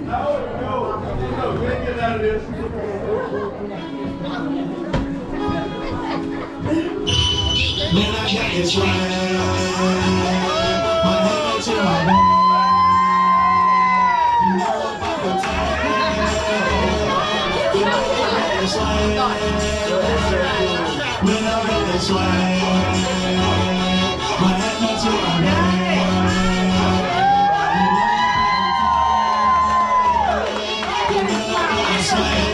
Get out of this. Man, I got this swag. My head to my back. You know about the time. You know I got this swag. Man, I got this swag. My head to my back. You know I got this swag.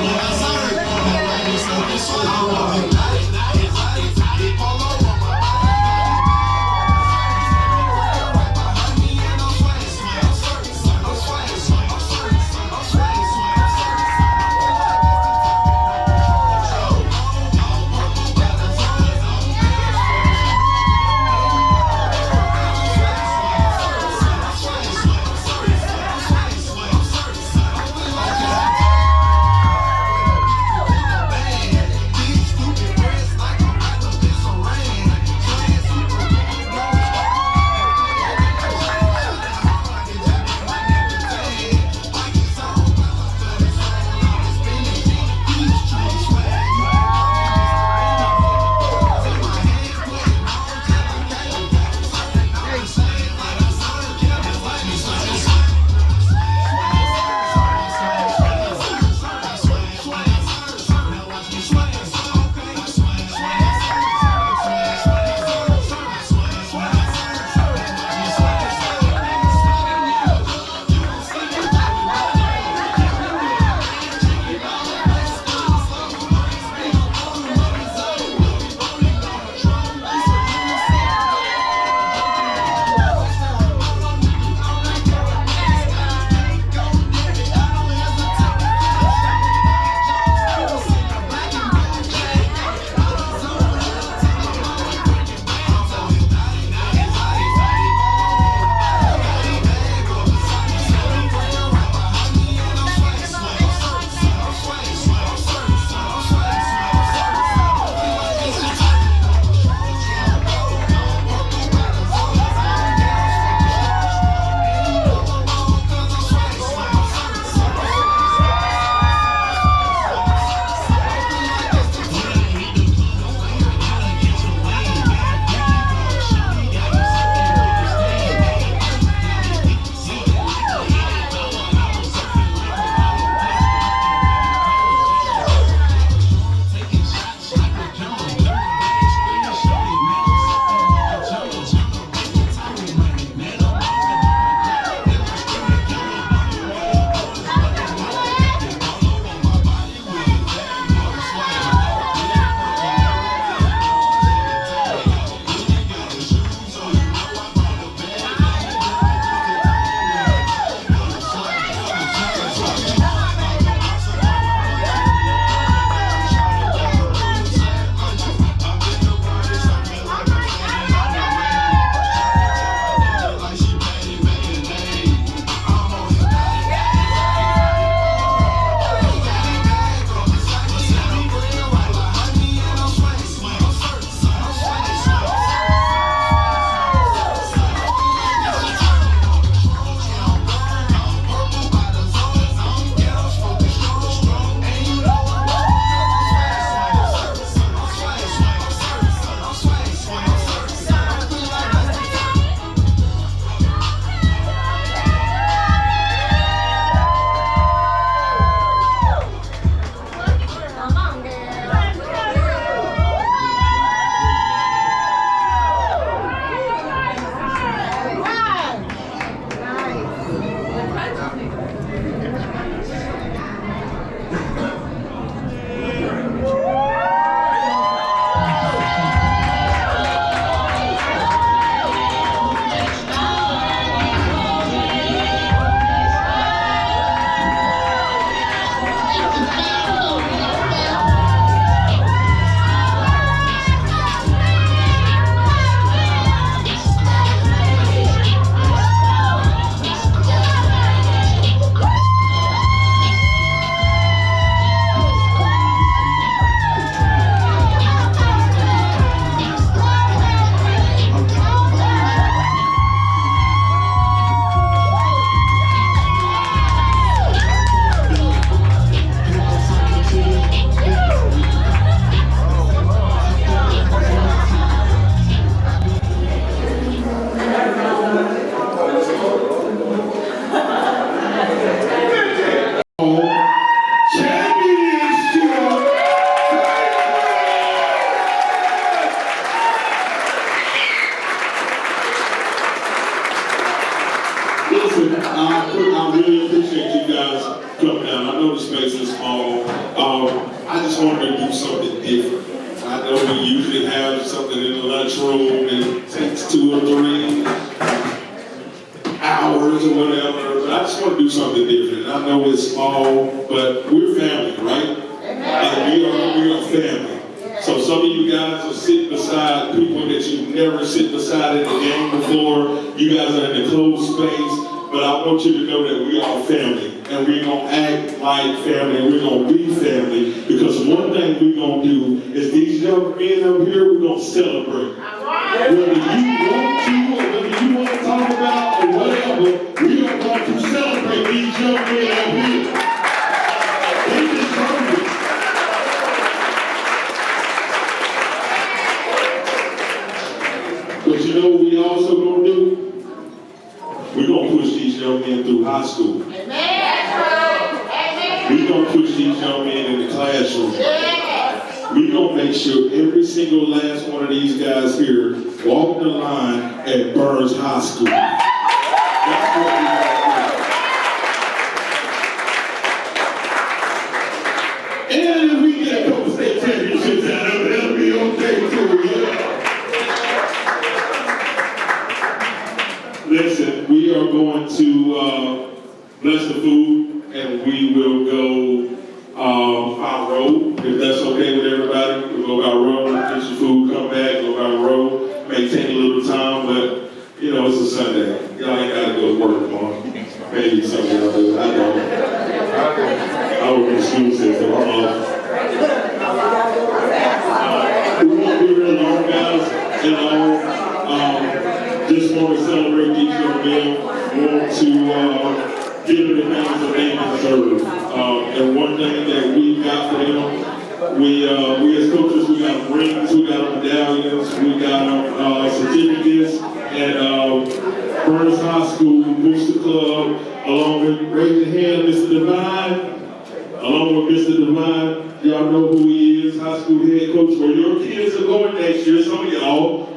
I really appreciate you guys coming down. I know the space is small. I just wanted to do something different. I know we usually have something in the lunchroom and it takes 2 or 3 hours or whatever, but I just want to do something different. I know it's small, but we're family, right? And we are family. So some of you guys are sitting beside people that you've never sit beside in the game before. You guys are in a closed space, but I want you to know that we are family, and we're going to act like family, and we're going to be family, because one thing we're going to do is these young men up here, we're going to celebrate. Whether you want to, or whether you want to talk about, or whatever, we are going to celebrate these young men up here. They deserve it. But you know what we also going to do? We're going to push these young men through high school. We're going to push these young men in the classroom. We're going to make sure every single last one of these guys here walk the line at Burns High School. That's what we're going to do. And if we get a couple state championships out of it, that'll be okay too, yeah. Listen, we are going to bless the food, and we will go by road, if that's okay with everybody. We'll go by road, get your food, come back, go by road. May take a little time, but you know, it's a Sunday. Y'all ain't got to go to work tomorrow. Maybe some of y'all do. I don't. I work in the school system. I'm off. We won't be real long, guys. You know, just want to celebrate these young men. Want to give them the things that they deserve. And one thing that we got for them, we as coaches, we got rings, we got medallions, we got certificates, and Burns High School Booster Club, along with, raise your hand, Mr. Divine, along with Mr. Divine, y'all know who he is, high school head coach, where your kids are going next year, some of y'all,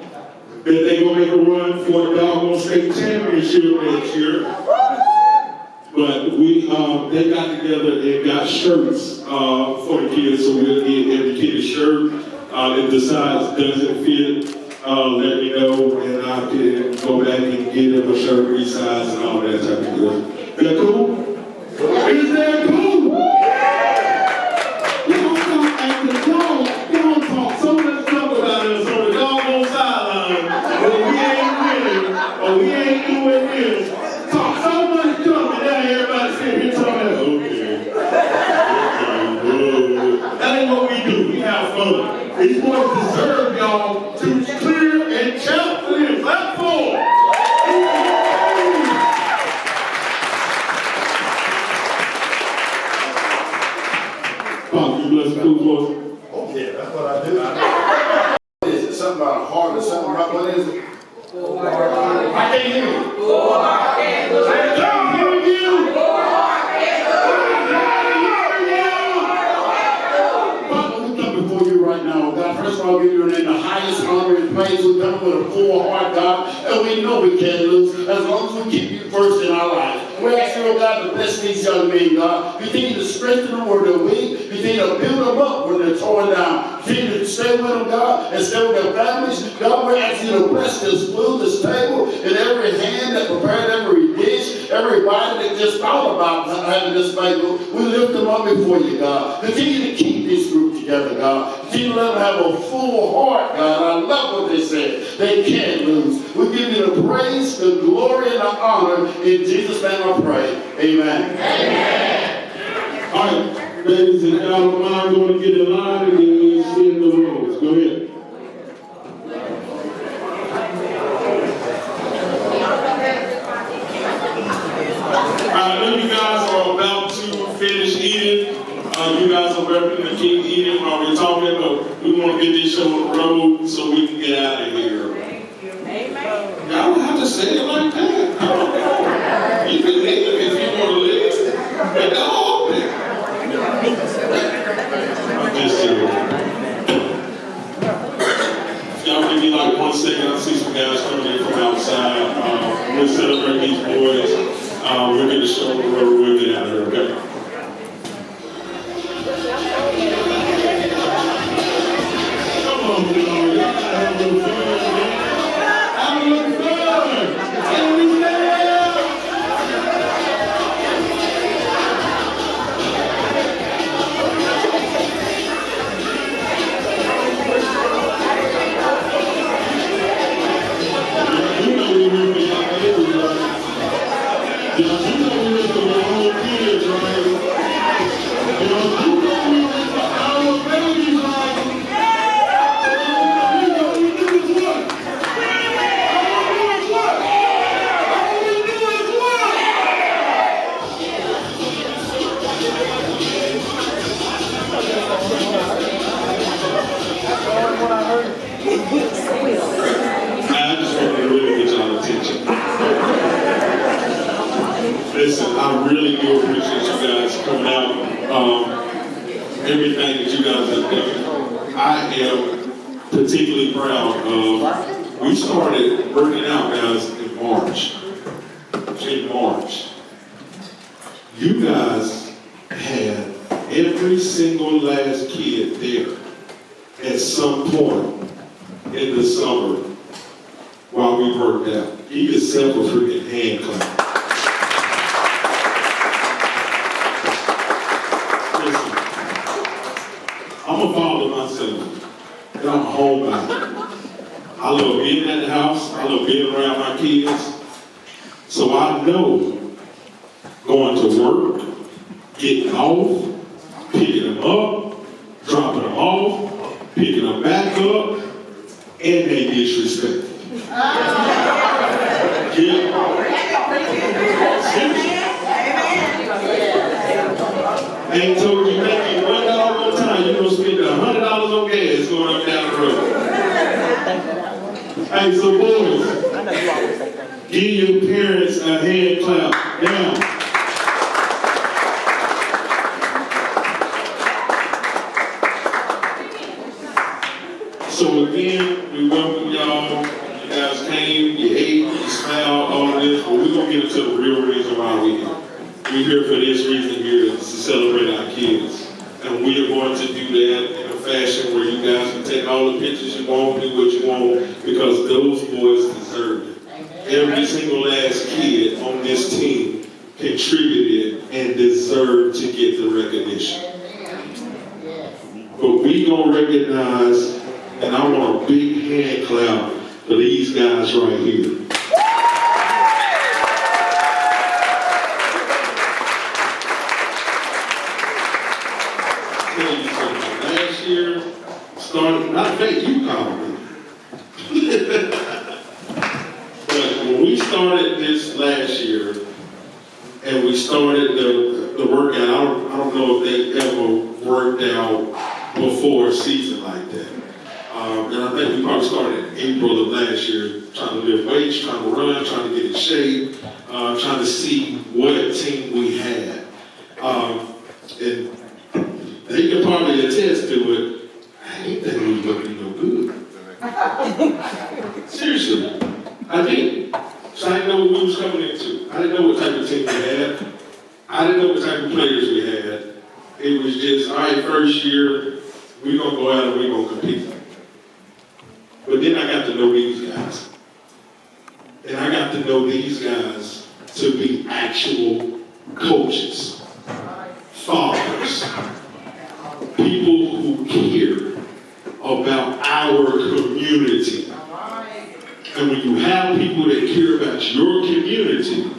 that they gonna make a run for the doggone state championship next year. But they got together and got shirts for the kids, so we'll get every kid a shirt. If the size doesn't fit, let me know, and I can go back and get them a shirt resize and all that type of stuff. Is that cool? Is that cool? Y'all talk after y'all talk so much stuff about us on the doggone sideline, but we ain't winning, or we ain't doing this. Talk so much stuff, and now everybody sitting here talking, okay. That ain't what we do. We have fun. These boys deserve y'all to clear and shout for them. Clap for them. Father, you bless the food for us. Oh yeah, that's what I do. What is it? Something about a heart or something about what is it? I can't hear you. Right now, God, first of all, give you in the highest honor and praise. We come with a full heart, God, and we know we can't lose as long as we keep you first in our lives. We ask you, oh God, to bless these young men, God. Continue to strengthen them where they're weak. Continue to build them up when they're torn down. Continue to stay with them, God, and stay with their families. God, we ask you to bless this food, this table, and every hand that prepared every dish, everybody that just thought about having this table. We lift them up before you, God. Continue to keep this group together, God. Continue to let them have a full heart, God. I love what they said. They can't lose. We give you the praise, the glory, and the honor. In Jesus' name I pray. Amen. Amen. All right, ladies and gentlemen, I'm going to get in line and then we'll see in the rules. Go ahead. Then you guys are about to finish eating. You guys are ready to keep eating while we're talking, but we want to get this show on the road so we can get out of here. Amen. Y'all don't have to say it like that. I don't know. You can leave if you want to leave. But don't open it. I'm just kidding. Y'all give me like 1 second. I see some guys coming in from outside. We'll celebrate these boys. We'll get the show on the road, we'll get out of here, okay? Come on, y'all. Y'all gotta have a little fun, man. Have a little fun. Listen, I really do appreciate you guys coming out. Everything that you guys have done. I am particularly proud of. We started working out, guys, in March. You guys had every single last kid there at some point in the summer while we worked out. Give yourself a freaking hand clap. I'm a father myself, and I'm a homemaker. I love being at the house. I love being around my kids. So I know going to work, getting off, picking them up, dropping them off, picking them back up, and they disrespectful. Yeah. I ain't told you maybe $1 one time, you're going to spend $100 on gas going up down the road. Hey, so boys, give your parents a hand clap now. So again, we welcome y'all. You guys came, you ate, you smiled, all of this, but we're going to get into the real reason why we're here. We're here for this reason here, to celebrate our kids. And we are going to do that in a fashion where you guys can take all the pictures you want, do what you want, because those boys deserve it. Every single last kid on this team contributed and deserved to get the recognition. But we gonna recognize, and I want a big hand clap for these guys right here. Last year, started, not fake, you called me. But when we started this last year, and we started the workout, I don't know if they ever worked out before a season like that. And I think we probably started in April of last year, trying to lift weights, trying to run, trying to get in shape, trying to see what team we had. And they can probably attest to it. I ain't think we was going to be no good. Seriously, I didn't. So I didn't know what we was coming into. I didn't know what type of team we had. I didn't know what type of players we had. It was just, all right, first year, we're going to go out and we're going to compete. But then I got to know these guys. And I got to know these guys to be actual coaches, fathers, people who care about our community. And when you have people that care about your community,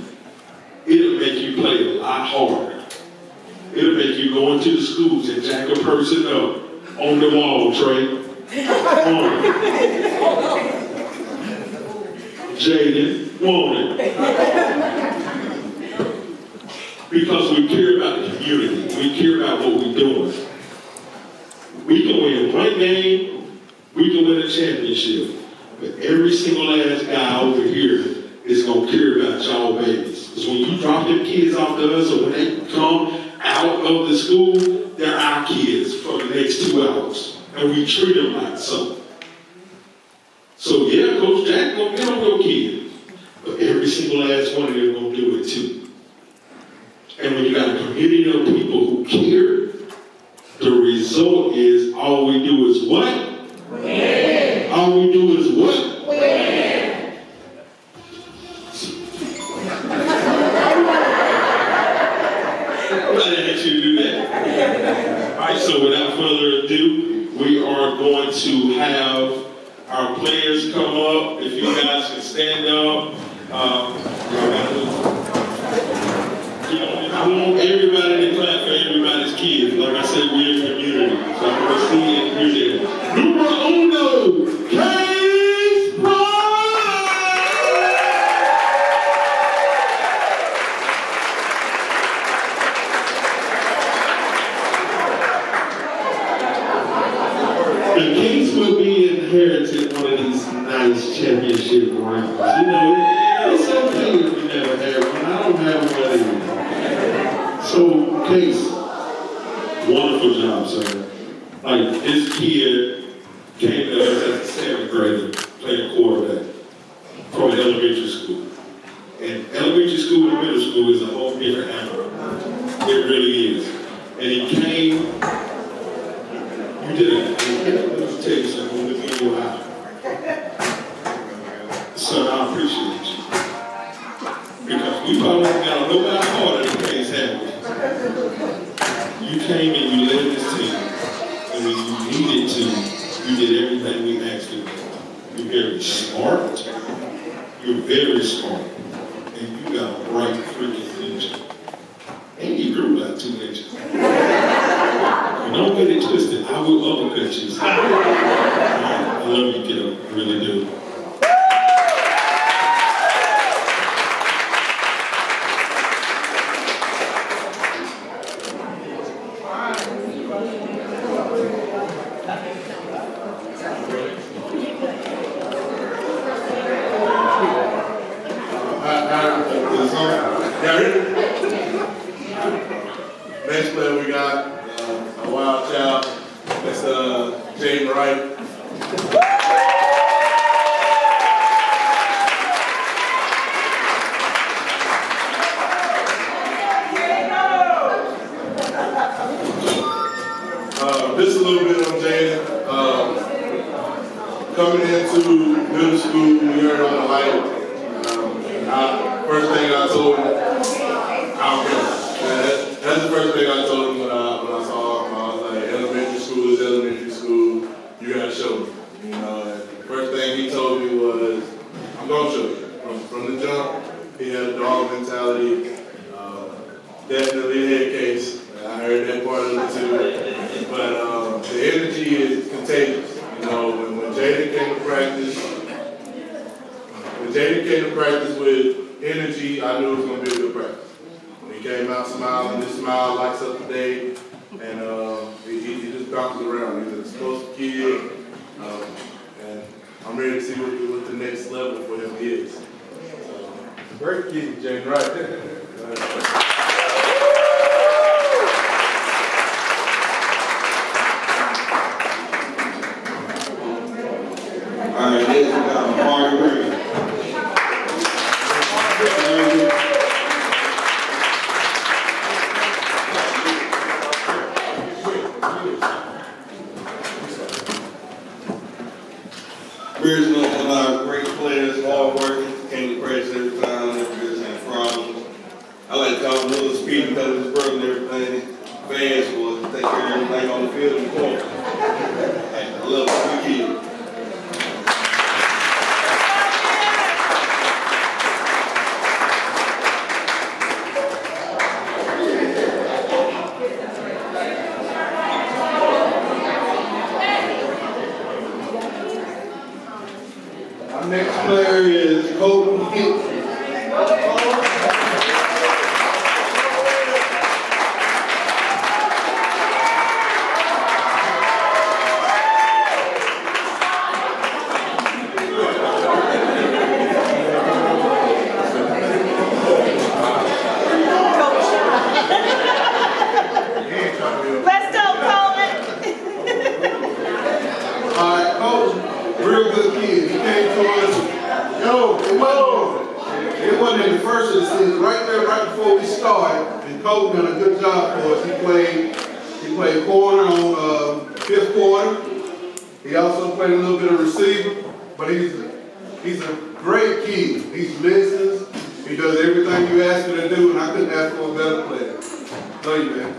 it'll make you play a lot harder. It'll make you go into the schools and jack a person up on the wall, Trey. Jaden, want it. Because we care about the community. We care about what we're doing. We can win one game, we can win a championship. But every single last guy over here is going to care about y'all babies. Because when you drop them kids off to us, or when they come out of the school, they're our kids for the next 2 hours. And we treat them like so. So yeah, Coach Jack gonna get on your kid. But every single last one of them gonna do it too. And when you got a community of people who care, the result is all we do is what? Win. All we do is what? Win. I didn't ask you to do that. All right, so without further ado, we are going to have our players come up. If you guys can stand up. I want everybody to clap for everybody's kids. Like I said, we're a community. So I'm going to see and hear that. Numero uno, Case Pride! The Case will be inherited one of these nice championship rings. You know, it's okay if we never had one. I don't have one anymore. So, Case, wonderful job, sir. Like, this kid came to us as a 7th grader playing quarterback from elementary school. And elementary school and middle school is a whole different animal. It really is. And he came, you did it. Let me tell you something, look in your eye. Son, I appreciate you. Because we probably got a little bit harder than Case had. You came and you led this team, and when you needed to, you did everything we asked you to do. You're very smart, you're very smart, and you got a bright freaking future. And you grew about 2 inches. And don't get it twisted, I will uppercut you. So. I love you, kiddo, I really do. Next player we got a wild child. That's Jaden Wright. Just a little bit on Jaden. Coming into middle school, we heard on the light. First thing I told him, I don't care. That's the first thing I told him when I saw him. I was like, elementary school is elementary school. You gotta show me. You know, and the first thing he told me was, I'm gonna show you. From the jump, he had a dog mentality. Definitely a head case. I heard that part of it too. But the energy is contagious. You know, when Jaden came to practice with energy, I knew it was going to be a good practice. When he came out smiling, his smile lights up the day, and he just bounces around. He's an explosive kid, and I'm ready to see what the next level for him is. Great kid, Jaden Wright. All right, next we got Margaret. Bears know a lot of great players, hard working, came to practice every time, never just had problems. I like to call him Little Speed because of his brother and everything. Fast boy, take care of everything on the field and court. I love the kid. Our next player is Colton Hill. Let's go, Colin. All right, Coach, real good kid. He came to us, yo, it wasn't in the first of the season, right there, right before we started, and Cole done a good job for us. He played corner on fifth quarter. He also played a little bit of receiver, but he's a great kid. He listens. He does everything you ask him to do, and I couldn't ask for a better player. Love you, man.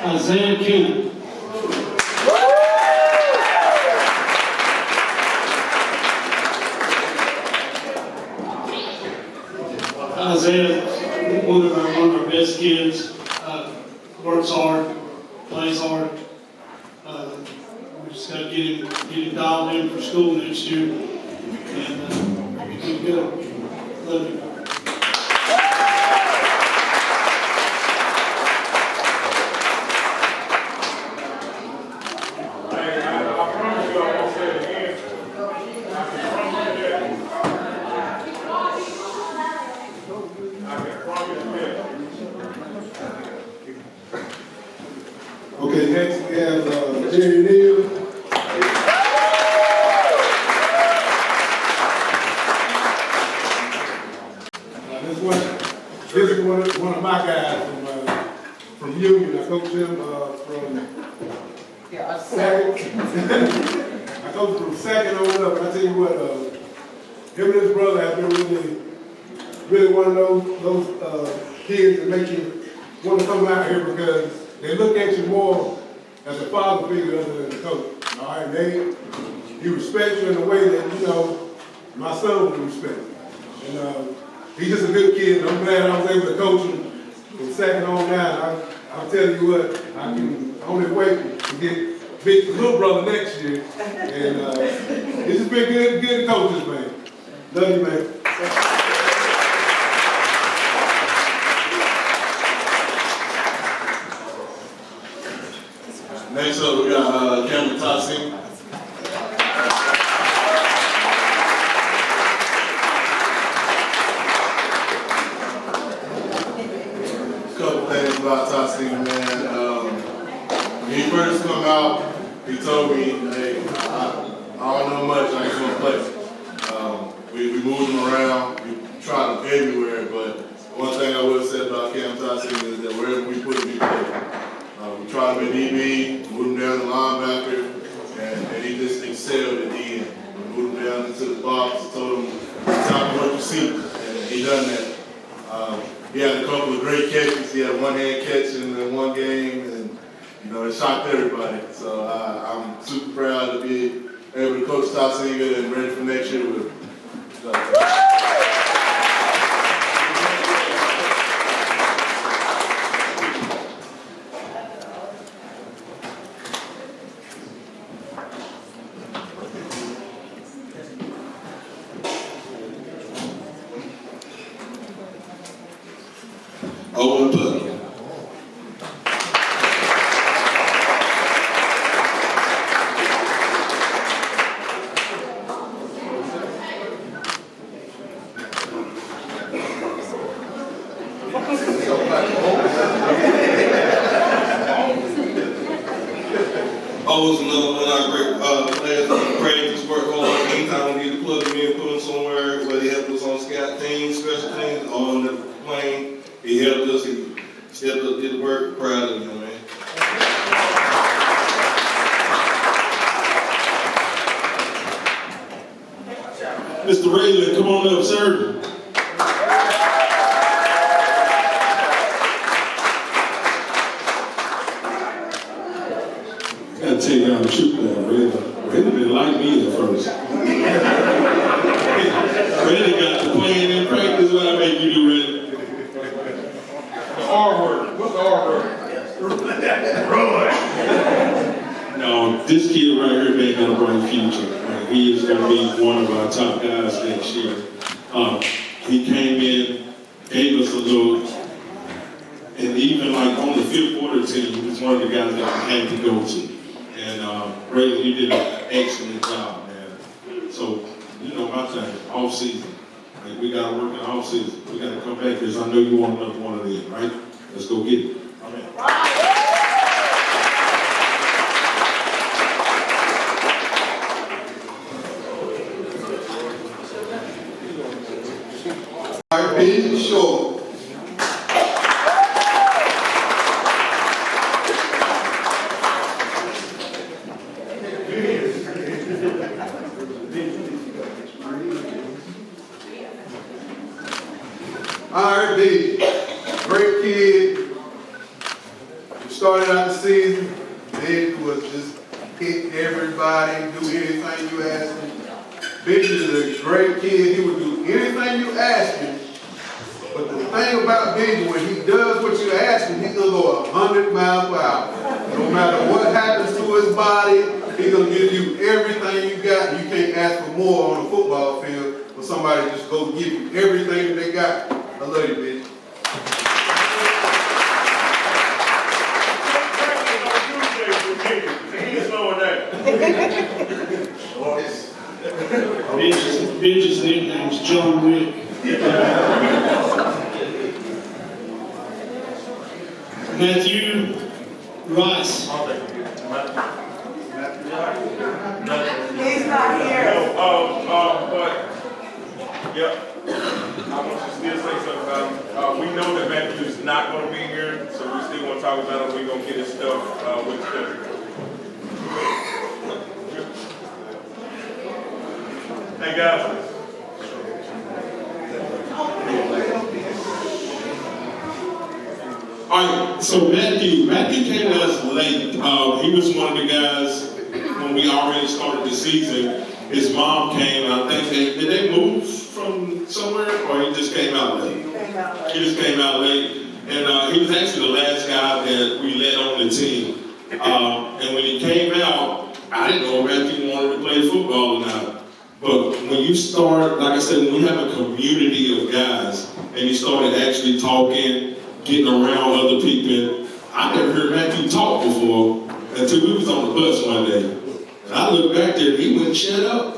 Isaiah King. Isaiah, one of our best kids, works hard, plays hard. We just got to get him dialed in for school next year, and be good. Love you. Okay, next we have Jerry Neal. This is one of my guys from Union. I coach him from second. I coach from second on up. And I tell you what, him and his brother have been really one of those kids that make you want to come out here because they look at you more as a father figure other than a coach. All right, he respects you in a way that, you know, my son would respect. And he's just a good kid. And I'm glad I was able to coach him from second on down. I'll tell you what, I can only wait to get big little brother next year. And it's just been good coaches, man. Love you, man. Next up, we got Cameron Tossing. Couple things about Tossing, man. When he first come out, he told me, hey, I don't know much, I ain't gonna play. We moved him around, we tried him everywhere, but one thing I would say about Cam Tossing is that wherever we put him, he played. We tried him at DB, moved him down to linebacker, and he just excelled at the end. We moved him down into the box, told him, tell me what you see, and he done that. He had a couple of great catches. He had a one-hand catch in one game, and you know, it shocked everybody. So I'm super proud to be able to coach Tossinger and ready for next year with him. Over the puck. Always another one of our great players that practice, work hard. Anytime we need to plug him in, put him somewhere, whether he helped us on scout teams, special teams, on the plane, he helped us, he stepped up, did the work. Proud of him, man. Mr. Raylan, come on up, sir. I gotta tell y'all the truth now, Raylan didn't like me at first. Raylan got to playing in practice. What I make you do, Raylan? The R word. What's the R word? No, this kid right here, man, got a bright future. He is going to be one of our top guys next year. He came in, gave us a look, and even like on the fifth quarter team, he was one of the guys that we had to go to. And Ray, you did an excellent job, man. So, you know, my thing, off season, Like, we gotta work in the off season. We gotta come back because I know you want another one of these, right? Let's go get it. Amen. All right, Big Short. All right, Big. Great kid. We started out the season. Big was just hit everybody, do anything you asked him. Big is a great kid. He would do anything you ask him. But the thing about Big, when he does what you ask him, he's gonna go 100 miles per hour. No matter what happens to his body, he's gonna give you everything you got. You can't ask for more on the football field for somebody to just go give you everything that they got. I love you, Big. Ben's nickname is John Wick. Matthew Rice. He's not here. I want you to still say something about him. We know that Matthew is not going to be here, so we still want to talk about him. We're going to get his stuff with him. Hey, guys. All right, so Matthew came to us late. He was one of the guys when we already started the season. His mom came. I think did they move from somewhere, or he just came out late? He just came out late, and he was actually the last guy that we let on the team. And when he came out, I didn't know if Matthew wanted to play football or not. But when you start, like I said, when you have a community of guys, and you started actually talking, getting around other people, I never heard Matthew talk before until we was on the bus one day. And I looked back there, and he wouldn't shut up.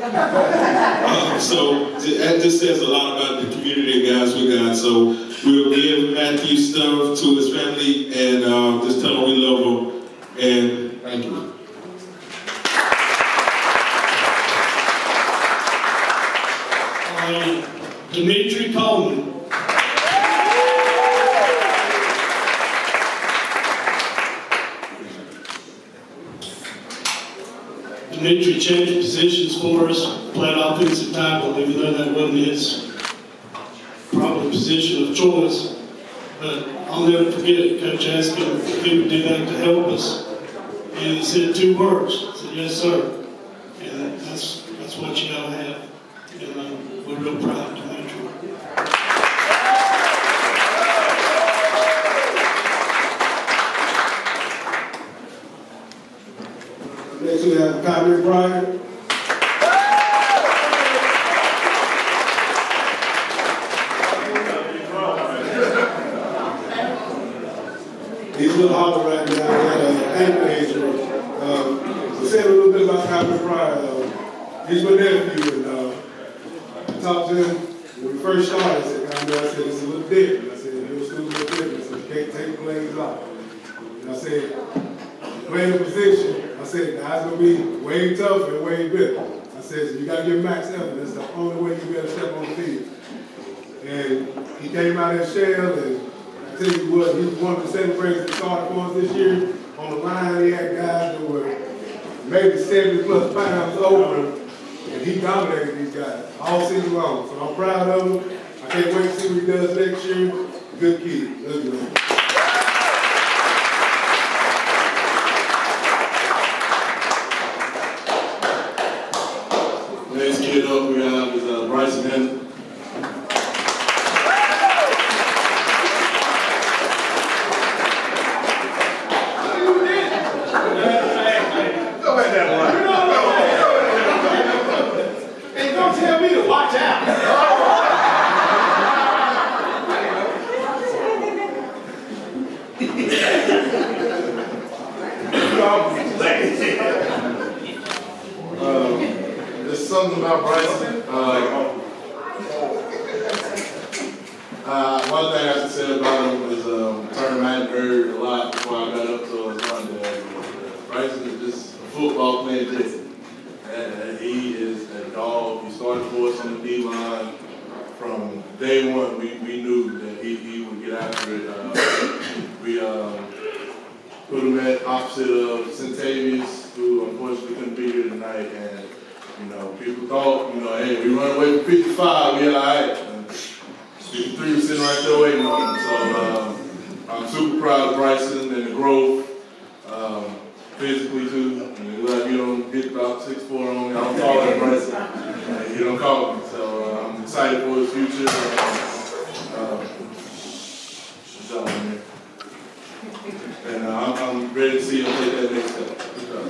So that just says a lot about the community of guys we got. So we'll give Matthew stuff to his family and just tell him we love him. And thank you. Dimitri Coleman. Dimitri changed positions for us, played offensive tackle, even though that wasn't his probably position of choice. But I'll never forget, Coach asked him if he would do that to help us. And he said 2 words. He said, yes, sir. And that's what you gotta have. And we're real proud of Dimitri. Next we have Kyrie Bryant. He's a little hobbled right now. He had an ankle injury. We said a little bit about Kyrie Bryant. He's my nephew, and I talked to him when we first started. I said, it's a little different. I said, your school's a little different, so you can't take plays off. And I said, playing the position, I said, guys gonna be way tougher and way better. I said, so you gotta give max effort. That's the only way you better step on the field. And he came out of his shell, and I tell you what, he was one of the 7 players that started for us this year. On the line, he had guys that were maybe 70 plus pounds over, and he dominated these guys all season long. So I'm proud of him. I can't wait to see what he does next year. Good kid. Love you, man. Next kid up we have is Bryson Henry. Go ahead, that one. Hey, don't tell me to watch out. one thing I should say about him is term I hadn't heard a lot before I got up to his Monday. Bryson is just a football playing Jason. And he is a dog. He started for us on the D line. From day one, we knew that he would get after it. We put him at opposite of Centavius, who unfortunately couldn't be here tonight. And, people thought, hey, we run away from 55, we all right. And 53 was sitting right there waiting on him. So I'm super proud of Bryson and the growth, physically too. Glad you don't get about 6'4" on me. I'm taller than Bryson. You don't call me. So I'm excited for his future. Good job, man. And I'm ready to see him take that next step. Good job.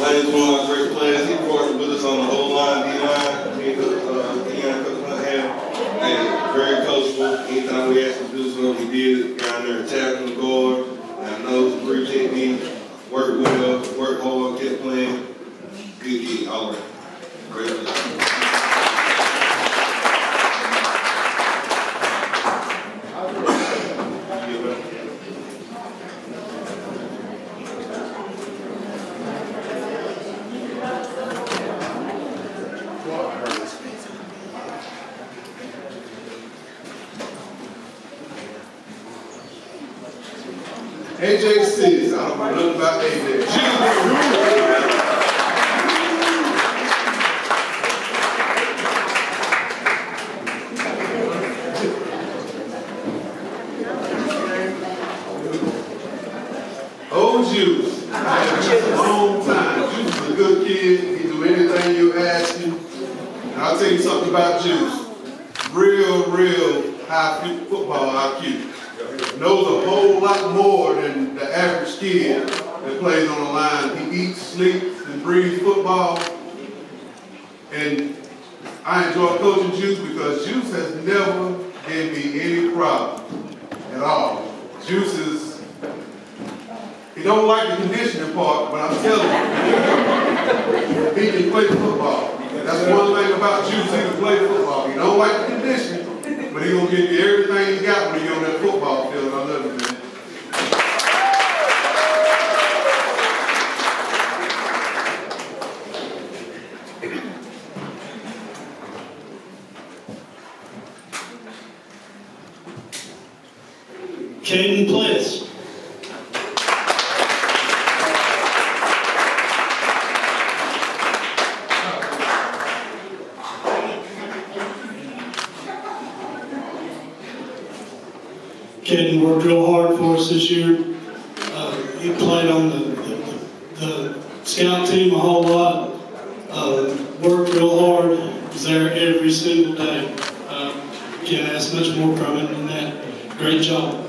Lane's one of our great players. He partnered with us on the whole line, D-line. He and very coachable. Anytime we asked him to do something, he did it. Down there attacking the guard. And I know he appreciate me. Work well, work hard, kept playing. Good kid, all right. Great job. AJ Sis, I don't know nothing about AJ. Oh, Juice. Long time. Juice is a good kid. He do anything you ask him. And I'll tell you something about Juice. Real high football IQ. Knows a whole lot more than the average kid that plays on the line. He eats, sleeps, and breathes football. And I enjoy coaching Juice because Juice has never given me any problem at all. Juice is, he don't like the conditioning part, but I'm telling you, he can play football. That's one thing about Juice, he can play football. He don't like the conditioning, but he gonna give you everything he got when he on that football field. I love you, man. Caden Bliss. Caden worked real hard for us this year. He played on the scout team a whole lot. Worked real hard. Was there every single day. Can't ask much more from him than that. Great job.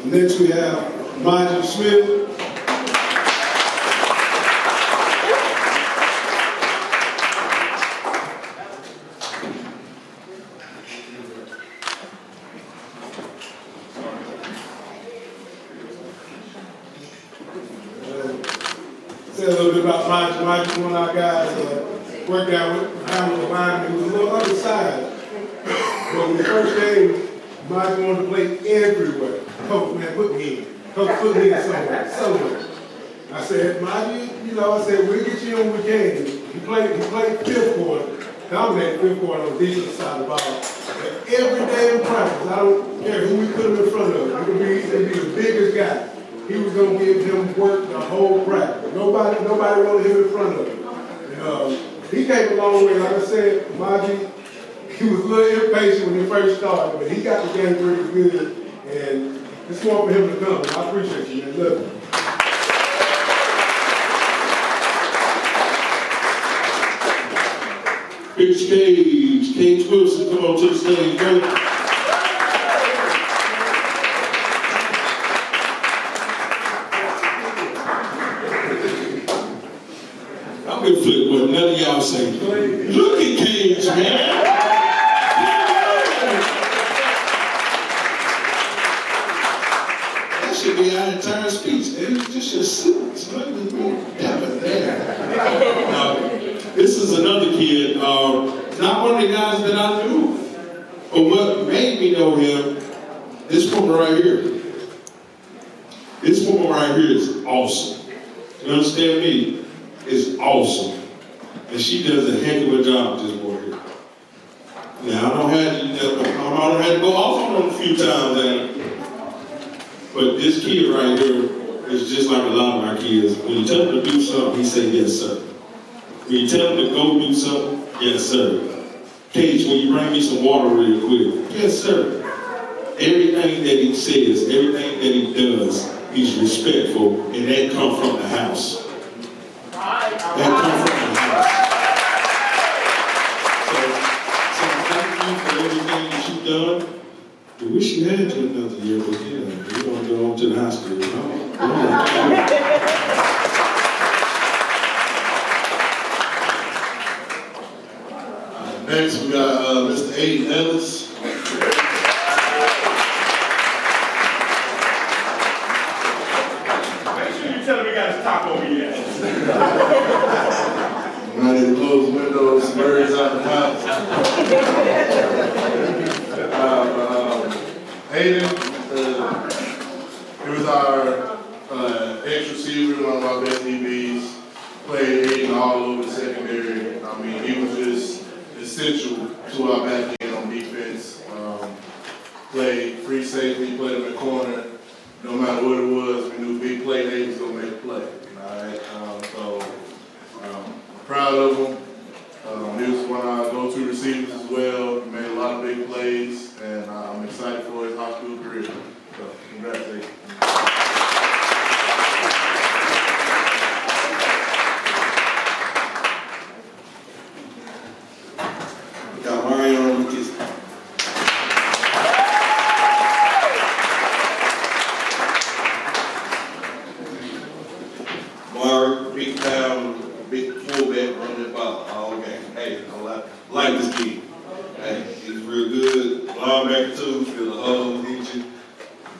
Next we have Nigel Smith. Say a little bit about Nigel. Nigel, one of our guys, worked out with Hamilton lineman. He was a little undersized. But when the first game, Nigel wanted to play everywhere. Coach, man, put me in. Coach, put me in somewhere. I said, I said, we'll get you on the game. He played fifth quarter, dominated fifth quarter on the defensive side of the ball. But every day in practice, I don't care who we put him in front of, it could be the biggest guy. He was going to give him work the whole practice. Nobody wanted him in front of him. And, he came a long way. Like I said, Maji, he was a little impatient when he first started, but he got the game pretty good. And it's more for him to come. I appreciate you, man. Love you. Rich Cage Wilson, come on to the stage, brother. I'm gonna flip what none of y'all say. Look at Cage, man. That should be our entire speech. It's just your suit. This is another kid, not one of the guys that I knew, but what made me know him, this woman right here. This woman right here is awesome. You understand me? Is awesome. And she does a heck of a job, this boy here. Now, I don't have to go off on him a few times, but this kid right here is just like a lot of my kids. When you tell him to do something, he say, yes, sir. When you tell him to go do something, yes, sir. Cage, will you bring me some water real quick? Yes, sir. Everything that he says, everything that he does, he's respectful, and that comes from the house. That comes from the house. So thank you for everything that you've done. I wish you had to another year, but you want to go on to the high school. Next, we got Mr. Aiden Ellis. Make sure you tell him we got his top over yet. Ready to close windows, birds out the house. Aiden, he was our ex-receiver, one of our best DBs. Played Aiden all over the secondary. I mean, he was just essential to our back end on defense. Played free safety, played him at corner. No matter what it was, we knew big play, they was gonna make a play. All right, proud of him. He was one of our go-to receivers as well. He made a lot of big plays, and I'm excited for his high school career. So, congratulations. Got Mario on the kiss. Mario, big time, big fullback, running the ball all game. Hey, I like this kid. Hey, he's real good. Linebacker too, fill the hole, hit you.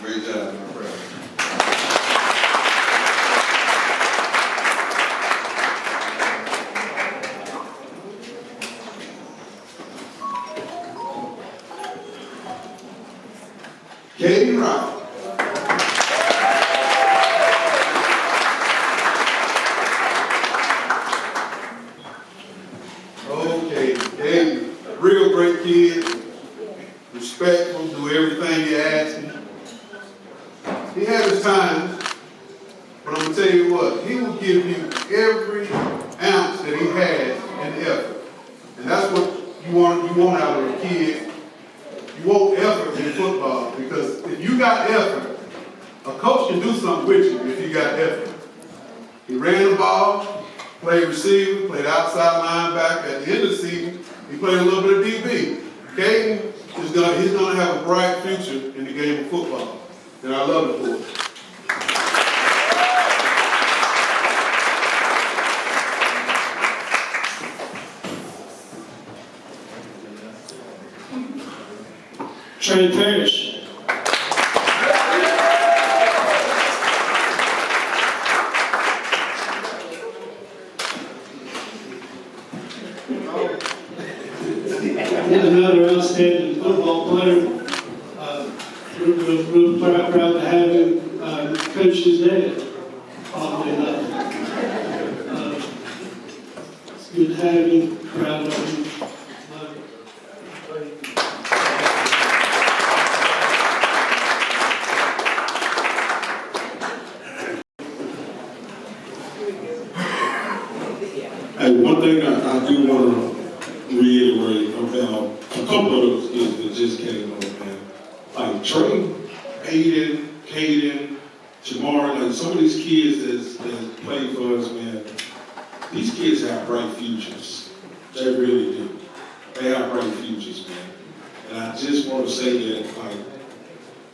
Great job, my friend. Katie Rock. Okay, Katie, real great kid, respectful, do everything you ask him. He has his times, but I'm gonna tell you what, he will give you every ounce that he has in effort. And that's what you want out of a kid. You want effort in football, because if you got effort, a coach can do something with you if you got effort. He ran the ball, played receiver, played outside linebacker. At the end of the season, he played a little bit of DB. Caden, he's gonna have a bright future in the game of football, and I love it for him. Trey Parrish. Another outstanding football player. Real proud to have him coach his dad. Oddly enough. It's good to have him. Proud of him. Hey, one thing I do want to reiterate about a couple of those kids that just came on, man. Like Trey, Aiden, Caden, Jamar, like some of these kids that play for us, man, these kids have bright futures. They really do. they have bright futures, man. And I just want to say that, like,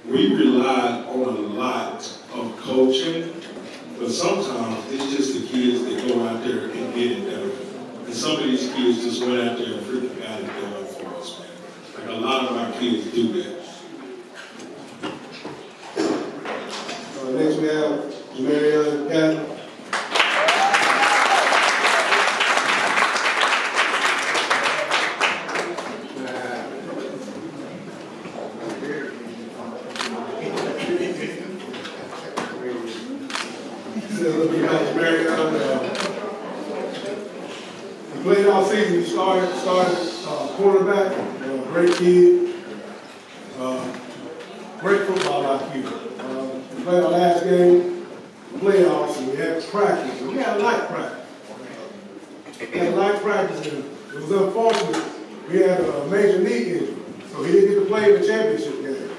we rely on a lot of coaching, but sometimes it's just the kids that go out there and get it done. And some of these kids just went out there and freaking got it done for us, man. Like a lot of our kids do that. Next we have Marianne Gatton. He played all season. He started quarterback. Great kid. Great football IQ. We played our last game, playoffs, and we had practice. And we had a light practice. We had a light practice, and it was unfortunate. We had a major knee injury, so he didn't get to play in the championship game.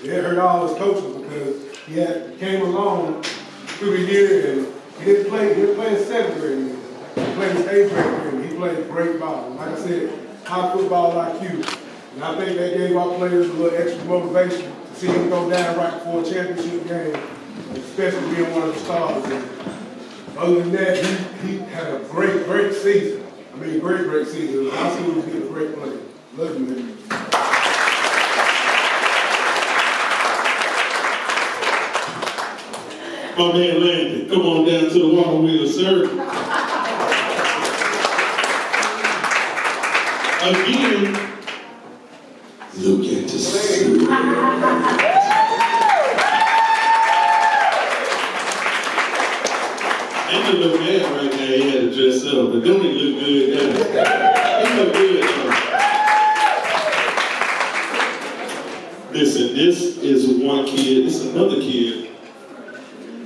It hurt all his coaches because he came along through the year and he didn't play in 7th grade. He played in 8th grade and he played great ball. Like I said, high football IQ. And I think that gave our players a little extra motivation to see him go down right before a championship game, especially being one of the stars. And other than that, he had a great season. I mean, great season. High school was getting a great player. Love you, man. My man Landon, come on down to the walking wheel, sir. Again, look at the suit. And he look bad right now, he had to dress up, but don't he look good now? He look good though. Listen, this is one kid, this is another kid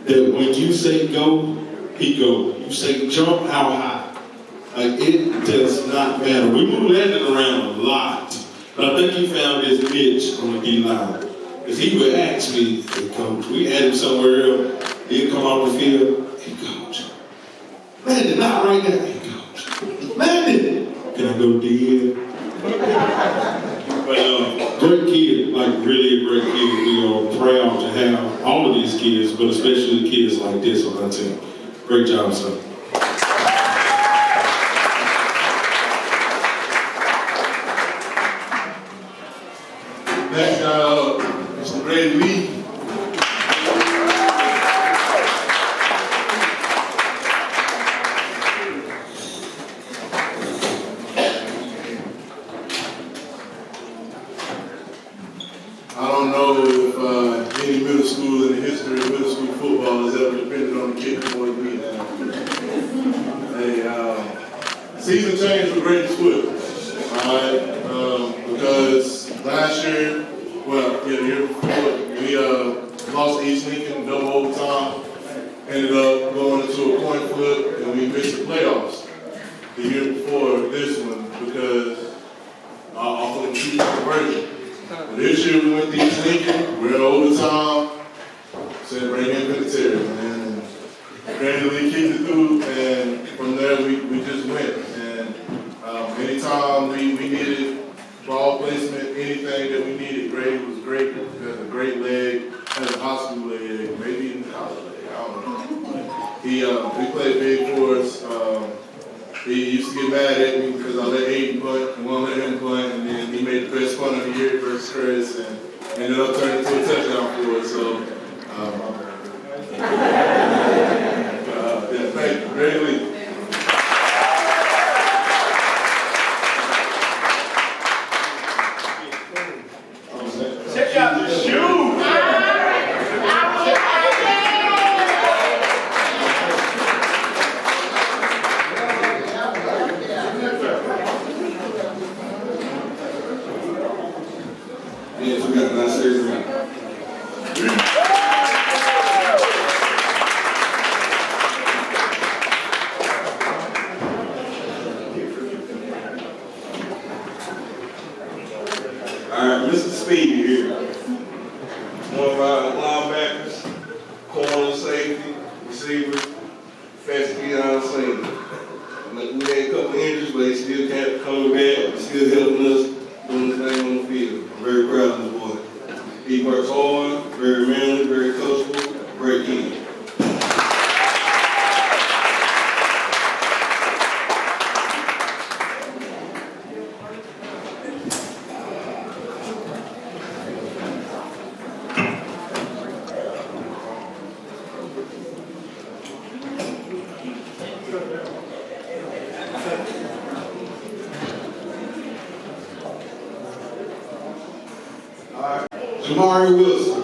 that when you say go, he go. You say jump, how high? Like, it does not matter. We move Landon around a lot. But I think he found his niche on the D-line. Because he would ask me, hey, coach, we had him somewhere else. He'd come out the field, hey, coach, Landon, not right now. Hey, coach, Landon, can I go D in? But great kid, like really a great kid. We are proud to have all of these kids, but especially kids like this on our team. Great job, son. Next guy up, Mr. Grady Lee. I don't know if any middle school in the history of middle school football has ever depended on the kicker more than we have. Season change for Grady Swift, all right? Because last year, the year before, we lost East Lincoln, double overtime, ended up going into a coin flip, and we missed the playoffs the year before this one because off of the two conversion. This year we went to East Lincoln, we're in overtime, said bring in Banquet, man. And Grady Lee kicked it through, and from there we just went. And anytime we needed ball placement, anything that we needed, Grady was great. He has a great leg, has a high school leg, maybe even a college leg, I don't know. He played big for us. He used to get mad at me because I let Aiden punt and won't let him punt, and then he made the best punt of the year versus Chris, and ended up turning into a touchdown for us. So, thank you, Grady Lee. Check out the shoes. Yes, we got that series. All right, Mr. Speedy here. One of our linebackers, corner, safety, receiver, fast kid on safety. We had a couple injuries, but he still kept coming back, still helping us doing his thing on the field. I'm very proud of this boy. He works hard, very manly, very coachable, great kid. Jamari Wilson.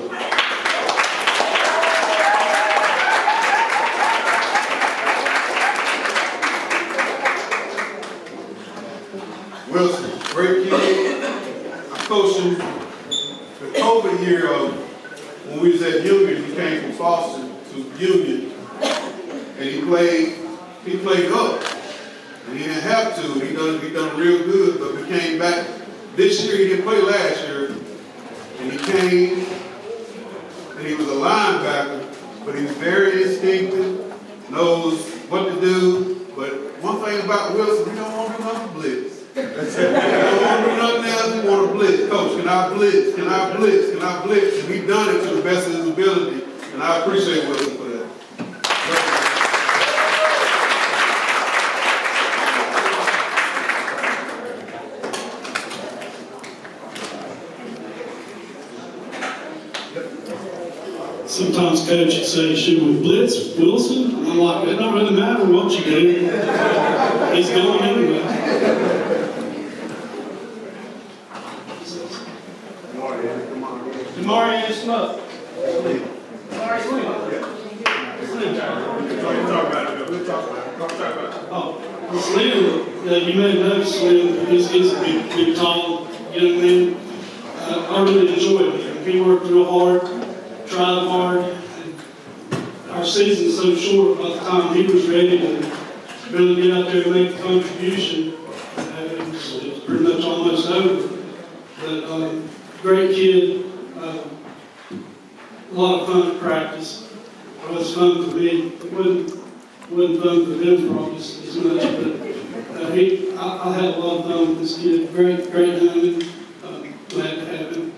Wilson, great kid. I coached him the COVID year when we was at Union. He came from Foster to Union, and he played up. And he didn't have to. He done real good, but we came back this year. He didn't play last year. And he came, and he was a linebacker, but he was very instinctive, knows what to do. But one thing about Wilson, he don't want to do nothing blitz. He don't want to do nothing else, he want to blitz. Coach, can I blitz? Can I blitz? Can I blitz? And he's done it to the best of his ability, and I appreciate Wilson for that. Sometimes coaches say, should we blitz Wilson? And I'm like, it don't really matter what you do. He's going anyway. Demarius Smith. Slim, you may know Slim, he's a big, tall young man. I really enjoyed him. He worked real hard, tried hard. Our season's so short, by the time he was ready to really get out there and make a contribution, it was pretty much almost over. But great kid, a lot of fun to practice. It was fun for me. It wasn't fun for them probably as much, but I had a lot of fun with this kid. Great homie. Glad to have him.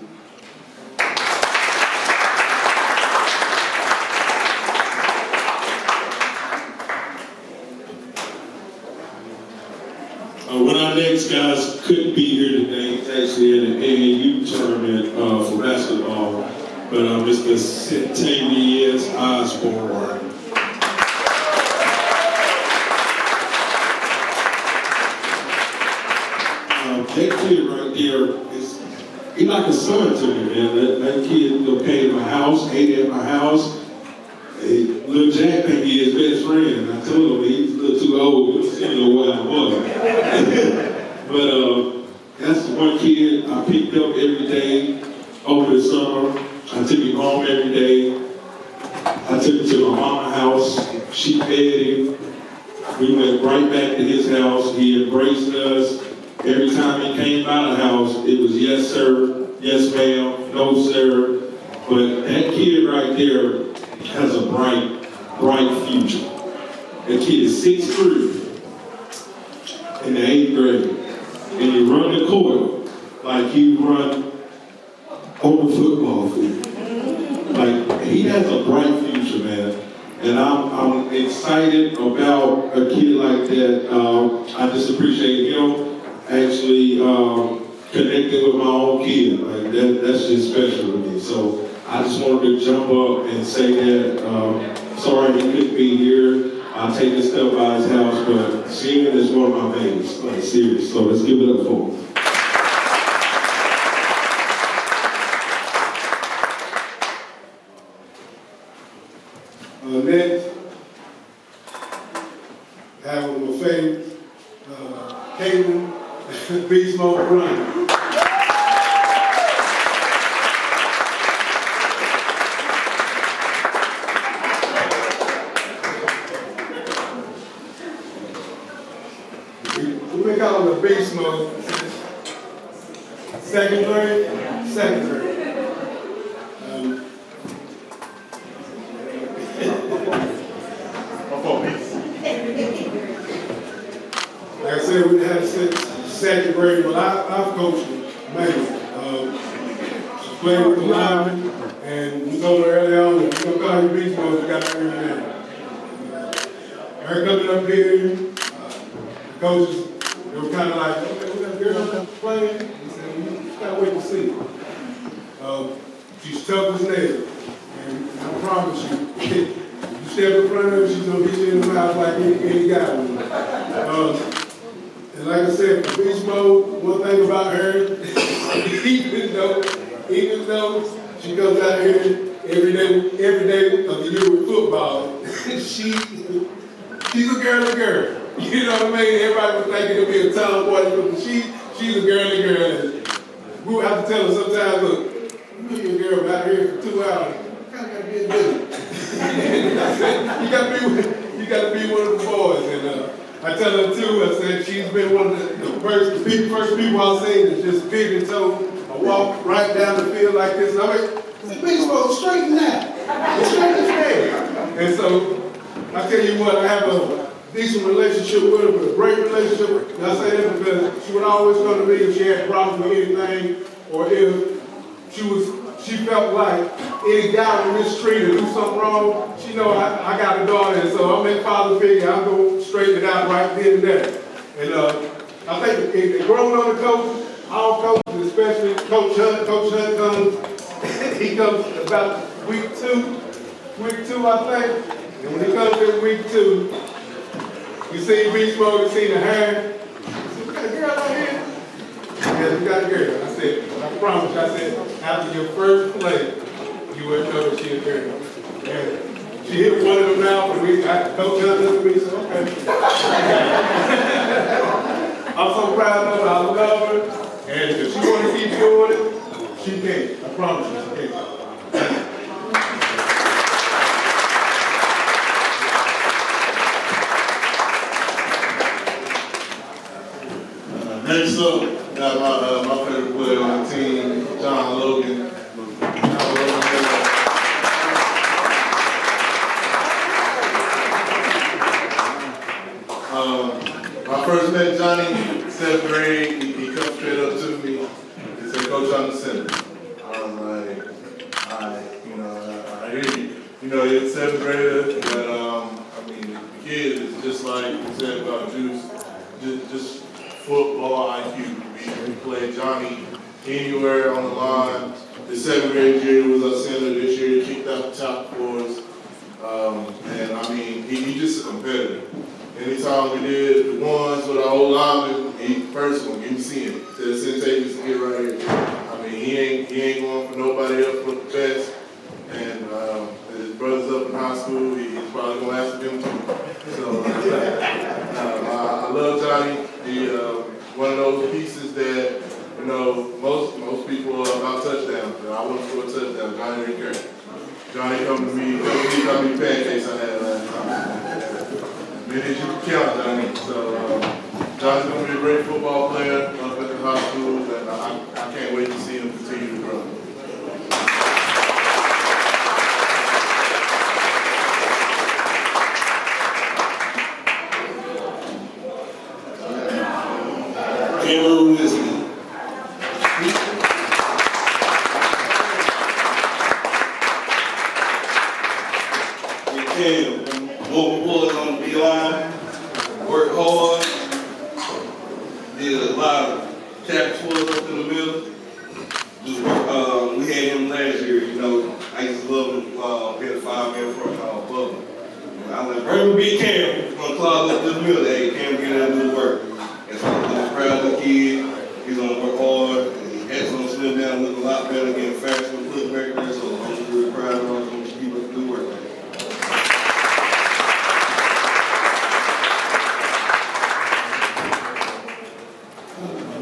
One of our next guys couldn't be here today. He's actually at an AAU tournament for basketball. But Mr. Centavia Osborne. That kid right there, he's like a son to me, man. That kid came to my house, ate at my house. Little Jack think he his best friend. I told him he was a little too old. He didn't know what I was. But that's the one kid I picked up every day over the summer. I took him home every day. I took him to my mama's house. She fed him. We went right back to his house. He embraced us. Every time he came out of the house, it was yes, sir, yes, ma'am, no, sir. But that kid right there has a bright future. That kid is 6'3" in the 8th grade. And he run the court like he run on the football field. Like, he has a bright future, man. And I'm excited about a kid like that. I just appreciate him actually connecting with my own kid. Like, that's just special to me. So I just wanted to jump up and say that, sorry he couldn't be here. I'll take a step by his house, but singing is one of my babies, like serious. So let's give it up for him. Next, I have one of my favorites, Caitlin Beast Mode Run. We call him the beast mode. Second grade. said, we had a second grade, but I've coached mainly. Played with the linemen, and we told her early on, if you're going to call your beach boys, you got to hear your name. Her coming up here, the coaches, they were kind of like, okay, we got a girl playing. He said, you just got to wait and see. She's tough as nails, and I promise you, you step in front of her, she's going to hit you in the mouth like any guy would. And like I said, for beast mode, one thing about her, even though she comes out here every day of the year with football, she's a girl. You know what I mean? Everybody was thinking it'd be a tomboy, but she's a girly girl. We would have to tell her sometimes, look, you be a girl out here for 2 hours. You kind of got to be a dude. you got to be one of the boys. And I tell her too, I said she's been one of the first people I've seen that's just big and toe. I walk right down the field like this, and I'm like, baseball, straighten that. Straighten his hair. And so, I tell you what, I have a decent relationship with her, but a great relationship. And I say that because she would always come to me if she had problems with anything, or if she felt like any guy on this street to do something wrong, she know I got a daughter, and so I'm that father figure. I'm going to straighten it out right then and there. And I think if growing on the coaches, all coaches, especially Coach Hunt comes, he comes about week two, I think. And when he comes in week 2, you see beast mode, you see the hair. You see, we got a girl out here. Yeah, we got a girl. I said, I promise you, I said, after your first play, you will know that she a girl. And she hit one of them now, and Coach Hunt looked at me, so okay. I'm so proud of her, I love her. And if she want to keep doing it, she can. I promise you, she can. Next up, got my favorite player on the team, John Logan. I first met Johnny 7th grade. He come straight up to me. He said, "Coach, I'm the center." I was like, I hear you. You know, you're a 7th grader, but I mean, the kid is just like you said about Juice, just football IQ. We play Johnny anywhere on the line. The 7th grade year was our center. This year he kicked out the top for us. And I mean, he just a competitor. Anytime we did the ones with our old lineman, he first one, you see him. To the sensations to get right here. I mean, he ain't going for nobody else but the best. And his brother's up in high school, he's probably gonna ask him too. So I love Johnny. He one of those pieces that, you know, most people are about touchdowns. I want to score a touchdown. Johnny didn't care. Johnny come to me, how many pancakes I had last time. Many as you can count, Johnny. So Johnny's gonna be a great football player up at the high school, and I can't wait to see him continue to grow. More boys on the D-line, work hard, did a lot of tackles for us up in the middle. Just work, we had him last year, you know. I used to love him, being a 5-man front called Bubba. I was like, bring me Cam, he's gonna clog up this middle. Hey, Cam, get out and do the work. And so I'm proud of the kid. He's gonna work hard. And his gonna slim down, look a lot better, getting faster, put back there. So I'm just really proud of him. I'm gonna keep up the work.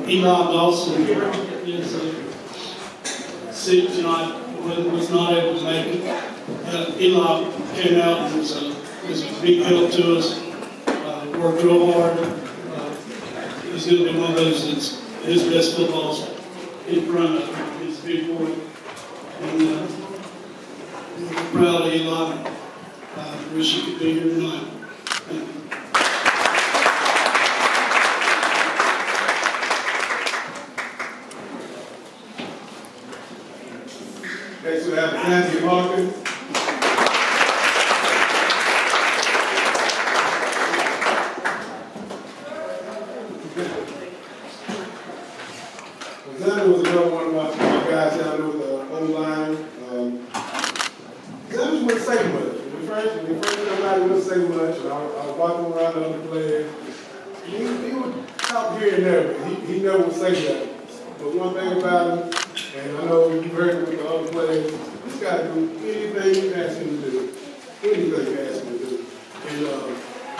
Eli Dawson is sick tonight, was not able to make it. Eli came out and was a big help to us, worked real hard. He's going to be one of those that's his best footballs in front of him. He's a big boy. And we're proud of Eli. Wish he could be here tonight. to have Nancy Martin. Xander was another one of my guys down there with the O-line. Xander wouldn't say much. When he first came out, he wouldn't say much. And I was walking around the other players. He would talk here and there, but he never would say that. But one thing about him, and I know you've heard it with the other players, he's got to do anything you ask him to do. Anything you ask him to do. And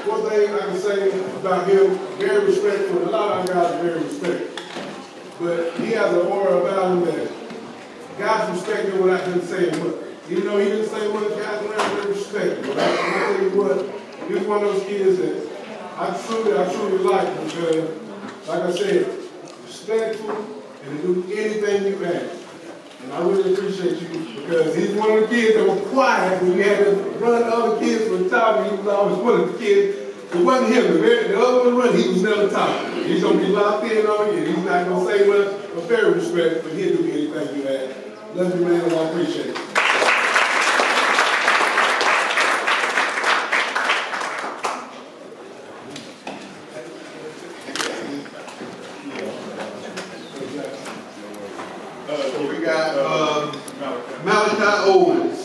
one thing I can say about him, very respectful, and a lot of our guys are very respectful. But he has an aura about him that guys respect him without him saying much. Even though he didn't say much, guys around him respect him. But I tell you what, he's one of those kids that I truly like because, like I said, respectful and do anything you ask. And I really appreciate you because he's one of the kids that was quiet when we had to run the other kids from the top. He was always one of the kids. It wasn't him. The other one run, he was never talking. He's going to be locked in on you, and he's not going to say much, but very respectful, but he'll do anything you ask. Love you, man, and I appreciate it. We got Malachi Owens.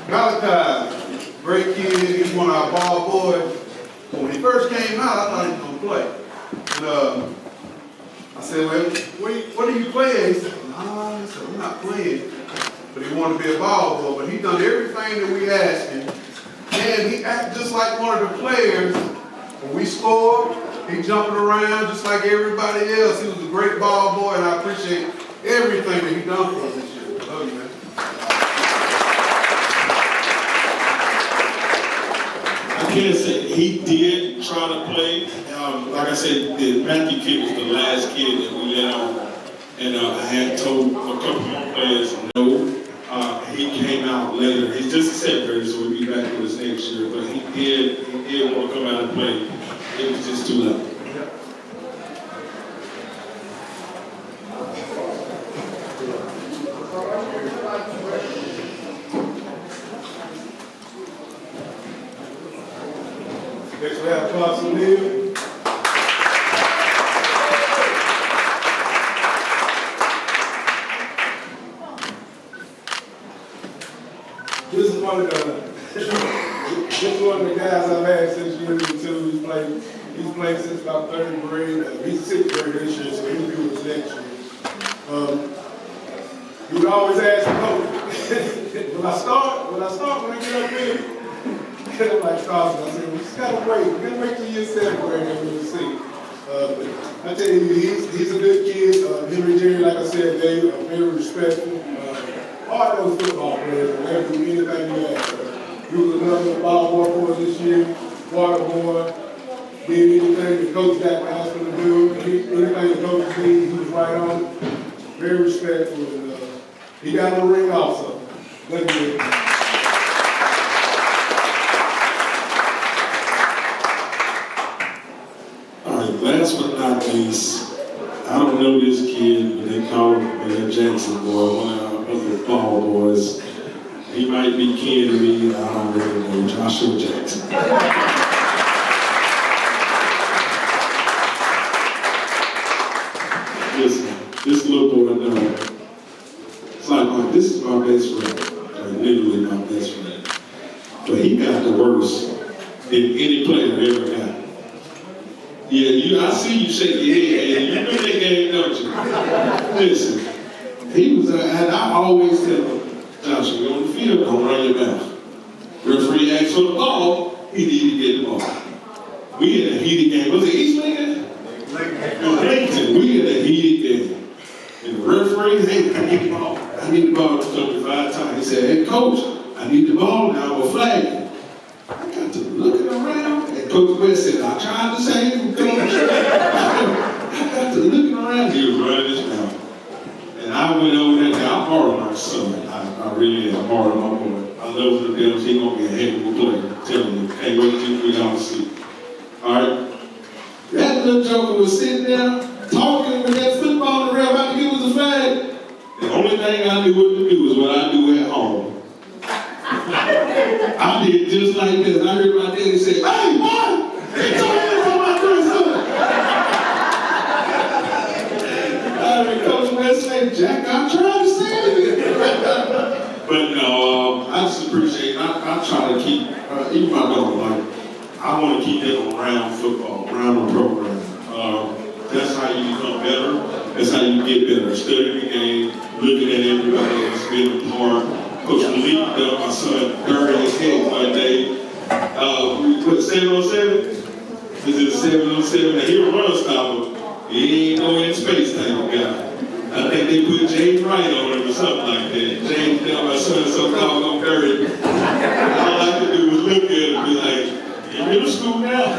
Malachi, great kid, he's one of our ball boys. But when he first came out, I thought he was going to play. And I said, well, what are you playing? He said, no, I said, I'm not playing. But he wanted to be a ball boy, but he done everything that we asked him. And he acted just like one of the players. When we scored, he jumping around just like everybody else. He was a great ball boy, and I appreciate everything that he done for us this year. Love you, man. I can't say he did try to play. Like I said, the Banquet kid was the last kid that we let on. And I had told a couple more players no. He came out later. He's just a secretary, so we'll be back with us next year. But he did want to come out and play. It was just too late. Next we have Carson Neal. This is one of the guys I've had since year two. He's played since about third grade. He's sixth grade this year, so he'll be with us next year. He would always ask me, "Coach, will I start when I get up here?" And I'm like, Carson, I said, we just gotta wait. We gotta wait till you're seventh grade and we'll see. But I tell you, he's a good kid. Him and Jerry, like I said, they are very respectful. All those football players, and they'll do anything you ask. He was another ball boy for us this year, water boy, did anything the coach got asked him to do, anything the coach did, he was right on it. Very respectful, and he got a ring also. Look at him. All right, last but not least, I don't know this kid, but they call him that Jackson boy, one of our other ball boys. He might be kin to me, I don't really know, Joshua Jackson. Listen, this little boy, it's like, this is my best friend, like literally my best friend. But he got the worst than any player ever got. Yeah, I see you shake your head, and you know that game, don't you? Listen, he was, and I always tell him, Joshua, you on the field, don't run your mouth. Referee asked for the ball, he needed to get the ball. We had a heated game. Was it East Lincoln? Lincoln. We had a heated game. And the referee, hey, I need the ball. I need the ball. He told me 5 times. He said, hey, coach, I need the ball now, I'm a flag. I got to looking around, and Coach West said, I tried to say it, Coach. I got to looking around, he was running his mouth. And I went over there, I'm hard on my son. I really am hard on my boy. I love the Bills, he's going to be a heck of a player. I'm telling you, can't wait till we all see. was sitting there talking with that football around about to give us a flag. The only thing I knew what to do was what I do at home. I did just like this. I heard my daddy say, "Hey, boy, get your hands on my grandson." I heard Coach West say, "Jack, I'm trying to say it." But no, I just appreciate it. I try to keep, even my dog, like, I want to keep them around football, around the program. That's how you become better. That's how you get better. Studying the game, looking at everybody else, being a part. Coach Malik got my son dirty as heck one day. We put 707. This is 707. Now he a run stopper. He ain't no in space type of guy. I think they put James Wright on him or something like that. James got my son so doggone dirty. All I could do was look at him and be like, "You middle school now?"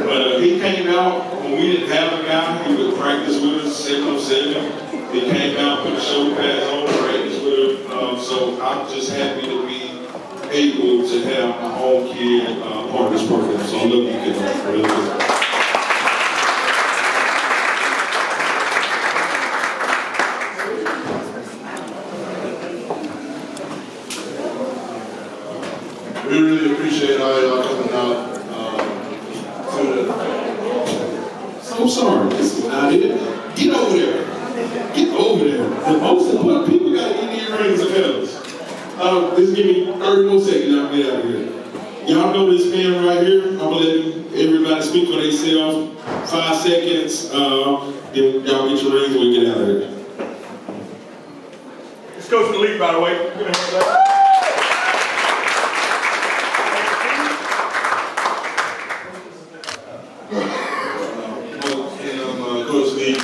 But he came out when we didn't have a guy. He would practice with us 707. He came out, put a shoulder pads on, practice with him. So I'm just happy to be able to have my own kid part of this program. So I love you kids. Really good. We really appreciate all y'all coming out to the. So sorry, this is not it. Get over there. Get over there. The most important people got to get these rings and medals. Just give me 30 more seconds, I'll get out of here. Y'all know this man right here. I'm gonna let everybody speak for themselves. 5 seconds. Then y'all get your rings and we get out of here. It's Coach Malik, by the way. Give it a hand up. Coach Lee,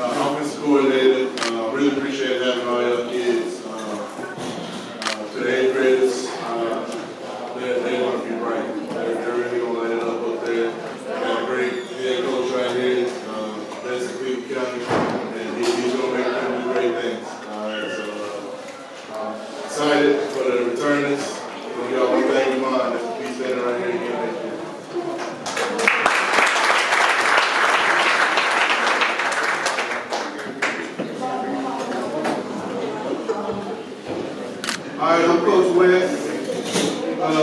offensive coordinator. Really appreciate having all your kids. To the 8th graders, they want to be bright. They're really going to light it up there. Got a great head coach right here, best in Cleveland County, and he's going to make them do great things. Excited for the returners. We got one thing in mind, that's to be standing right here again next year. All right, I'm Coach West. I'm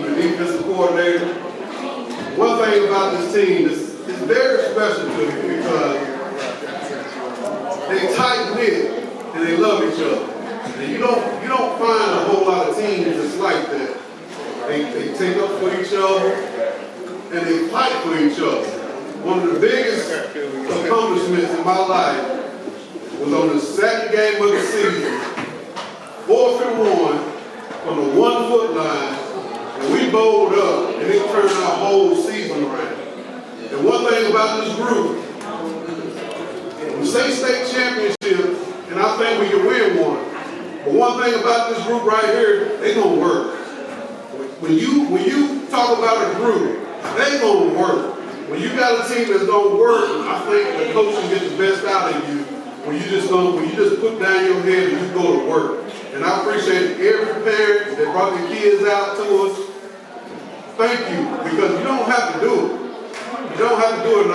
the defensive coordinator. One thing about this team is it's very special to me because they tight knit and they love each other. And you don't find a whole lot of teams that's like that. They take up for each other and they fight for each other. One of the biggest accomplishments in my life was on the second game of the season. 4th and 1 from the 1 foot line, and we bowled up, and it turned our whole season around. And one thing about this group, we say state championship, and I think we can win one. But one thing about this group right here, they gonna work. When you talk about a group, they gonna work. When you got a team that's gonna work, I think the coach can get the best out of you. When you just put down your head and you go to work. And I appreciate every parent that brought their kids out to us. Thank you, because you don't have to do it. You don't have to do it, and I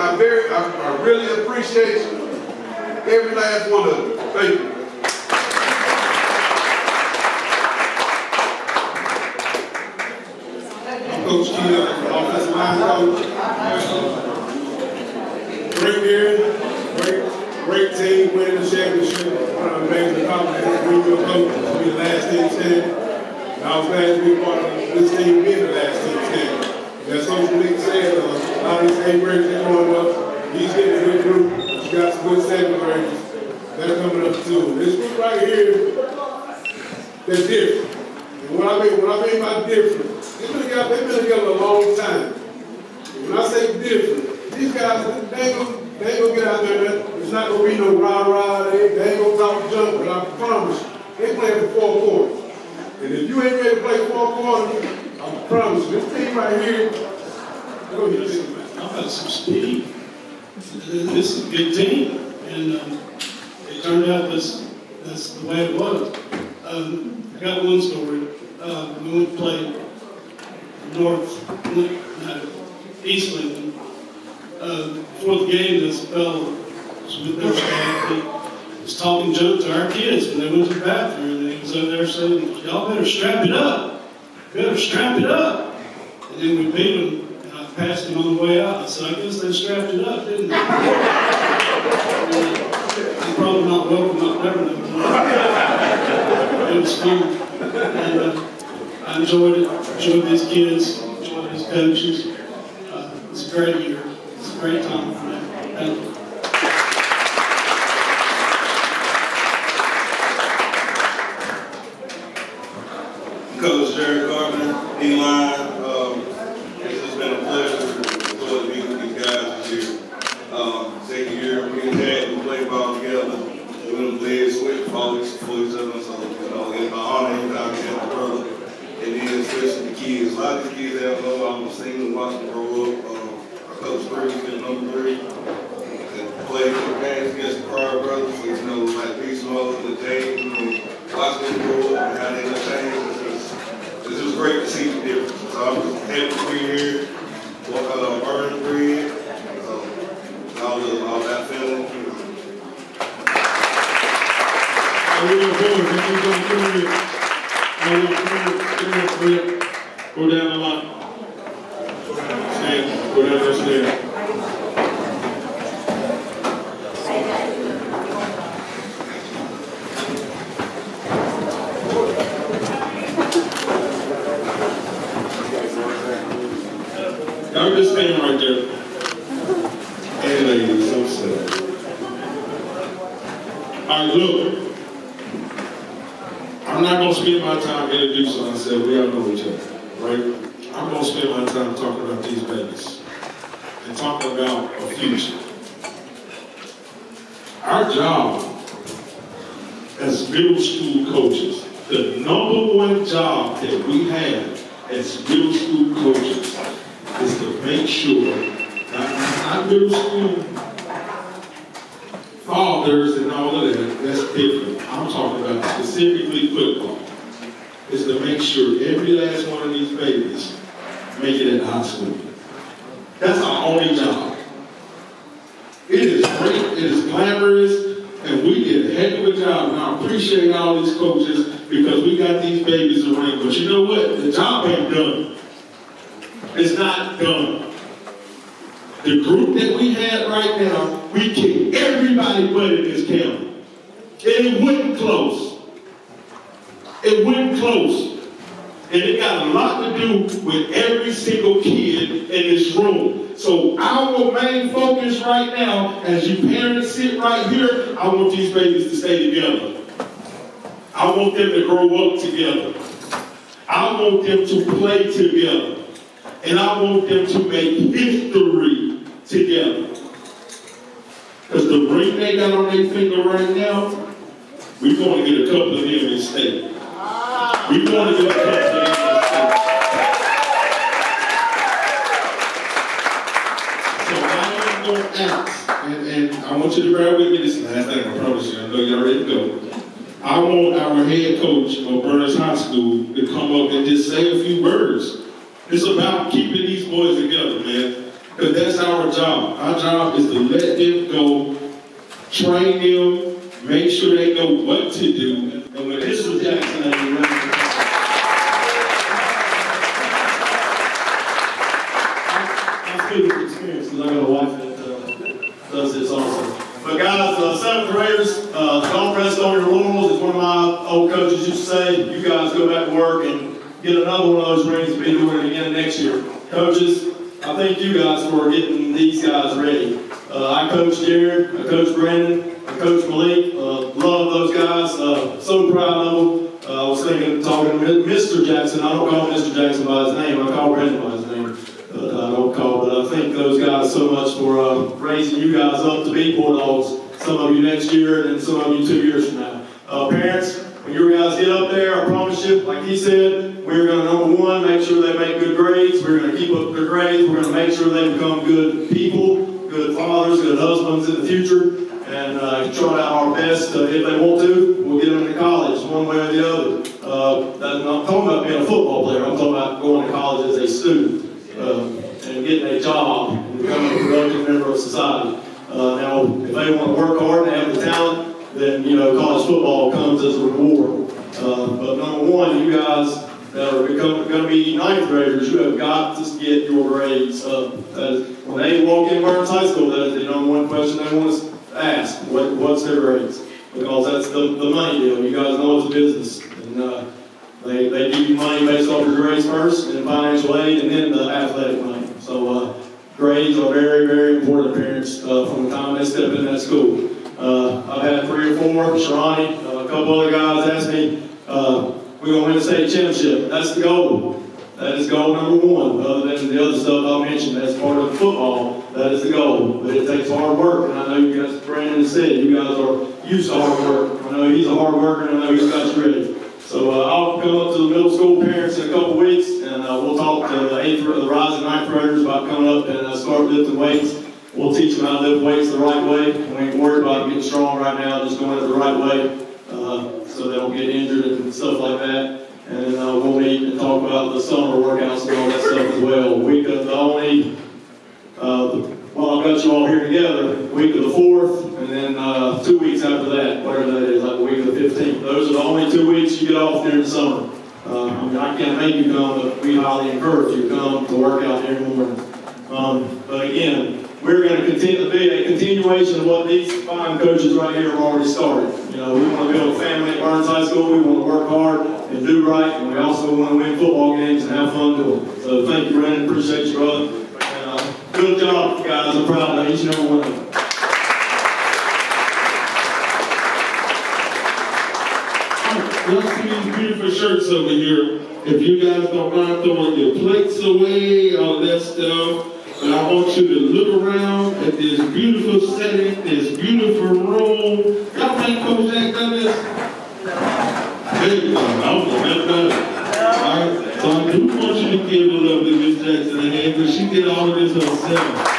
really appreciate every last one of you. Thank you. Coach Key, offensive line coach. Great year, great team, winning the championship. One of the major accomplishments we will coach to be the last team standing. And I was glad to be part of this team being the last team standing. And as Coach Malik said, a lot of these 8th graders are going up. He's getting a good group. He's got some good 7th graders. They're coming up too. This group right here, they're different. And what I mean by different, they've been together a long time. And when I say different, these guys, they ain't gonna get out there. It's not gonna be no rah-rah. They ain't gonna talk junk, but I promise you, they playing for 4 quarters. And if you ain't ready to play 4 quarters, I promise you, this team right here, they're gonna get it. I've got some speed. This is a good team, and it turned out that's the way it was. I got one story. We went to play East Lincoln. before the game, this fellow was with their staff, he was talking junk to our kids when they went to the bathroom, and he was over there saying, y'all better strap it up. Better strap it up. And then we beat them, and I passed him on the way out. So I guess they strapped it up, didn't they? He's probably not welcome up there no more. It was fun. And I enjoyed it. Enjoyed these kids. Enjoyed these coaches. It's a great year. It's a great time for me. Thank you. Coach Jared Carpenter, D-line, it's just been a pleasure to be with these guys this year. Second year, we played ball together, we went played switch for each other, so, it's my honor anytime I have my brother. And then especially the kids, a lot of these kids have I'm seeing them, watching them grow up. Our coach Green's been number 3, and played for the games against the prior brothers, so, like Beast Mode and the James, watching them grow up and how they change. It's just great to see the difference. So I'm just happy to be here. Burning bread. All that feeling. Go down the line. Stand. Go down there, stand. I'm just standing right there. Hey ladies, so sad. All right, look. I'm not going to spend my time introducing myself. We all know each other, right? I'm going to spend my time talking about these babies and talking about a future. Our job as middle school coaches, the #1 job that we have as middle school coaches is to make sure, not middle school fathers and all of that, that's different. I'm talking about specifically football. Is to make sure every last one of these babies make it at high school. That's our only job. It is great, it is glamorous, and we did a heck of a job. And I appreciate all these coaches because we got these babies around. But you know what? The job ain't done. It's not done. The group that we had right now, we kicked everybody but in this county. And it wasn't close. It wasn't close. And it got a lot to do with every single kid in this room. So our main focus right now, as you parents sit right here, I want these babies to stay together. I want them to grow up together. I want them to play together. And I want them to make history together. Because the ring they got on their finger right now, we're going to get a couple of them in state. We're going to get a couple of them in state. So I am going to ask, and I want you to bear with me this last thing, I promise you. I know you're ready to go. I want our head coach of Burners High School to come up and just say a few words. It's about keeping these boys together, man. Because that's our job. Our job is to let them go, train them, make sure they know what to do. And when this was Jackson, I'm speaking from experience because I got a wife that does this also. But guys, 7th graders, don't rest on your laurels. As one of my old coaches used to say, you guys go back to work and get another one of those rings and be doing it again next year. Coaches, I thank you guys for getting these guys ready. I coach Jared, I coach Brandon, I coach Malik. Love those guys. So proud of them. I was talking to Mr. Jackson. I don't call Mr. Jackson by his name. I call Brandon by his name. I don't call, but I thank those guys so much for raising you guys up to be Bulldogs. Some of you next year, and some of you 2 years from now. Parents, when you guys get up there, I promise you, like he said, we're going to, #1, make sure they make good grades. We're going to keep up their grades. We're going to make sure they become good people, good fathers, good husbands in the future, and try out our best. If they want to, we'll get them into college one way or the other. I'm not talking about being a football player. I'm talking about going to college as a student and getting a job. and become a productive member of society. Now, if they want to work hard and have the talent, then, college football comes as a reward. But number one, you guys that are going to be ninth graders, you have got to get your grades up. When they walk in Burns High School, that is the number one question they want us to ask. What's their grades? Because that's the money deal. You guys know it's a business. And they give you money based off your grades first, and financial aid, and then the athletic money. So grades are very, very important to parents from the time they step in that school. I've had 3 or 4, Sharani, a couple other guys asked me, we're going to win the state championship. That's the goal. That is goal number one. Other than the other stuff I mentioned as part of football, that is the goal. But it takes hard work, and I know you guys, Brandon said, you guys are used to hard work. I know he's a hard worker, and I know he's got you ready. So I'll come up to the middle school parents in a couple weeks, and we'll talk to the rising ninth graders about coming up and start lifting weights. We'll teach them how to lift weights the right way. We ain't worried about getting strong right now, just doing it the right way so they don't get injured and stuff like that. And we'll meet and talk about the summer workouts and all that stuff as well. Week of the only, well, I've got you all here together, week of the 4th, and then 2 weeks after that, whatever that is, like the week of the 15th. Those are the only 2 weeks you get off during the summer. I can't make you come, but we highly encourage you to come to work out here in the morning. But again, we're going to continue to be a continuation of what these fine coaches right here have already started. We want to build a family at Burns High School. We want to work hard and do right, and we also want to win football games and have fun doing it. So thank you, Brandon. Appreciate you, brother. And good job, guys. I'm proud of each and every one of you. Let's see these beautiful shirts over here. If you guys don't mind throwing your plates away, all that stuff. And I want you to look around at this beautiful setting, this beautiful room. Y'all think Coach Jack done this? There you go. Okay, that's better. All right. So I do want you to give the lovely Miss Jackson a hand, because she did all of this herself.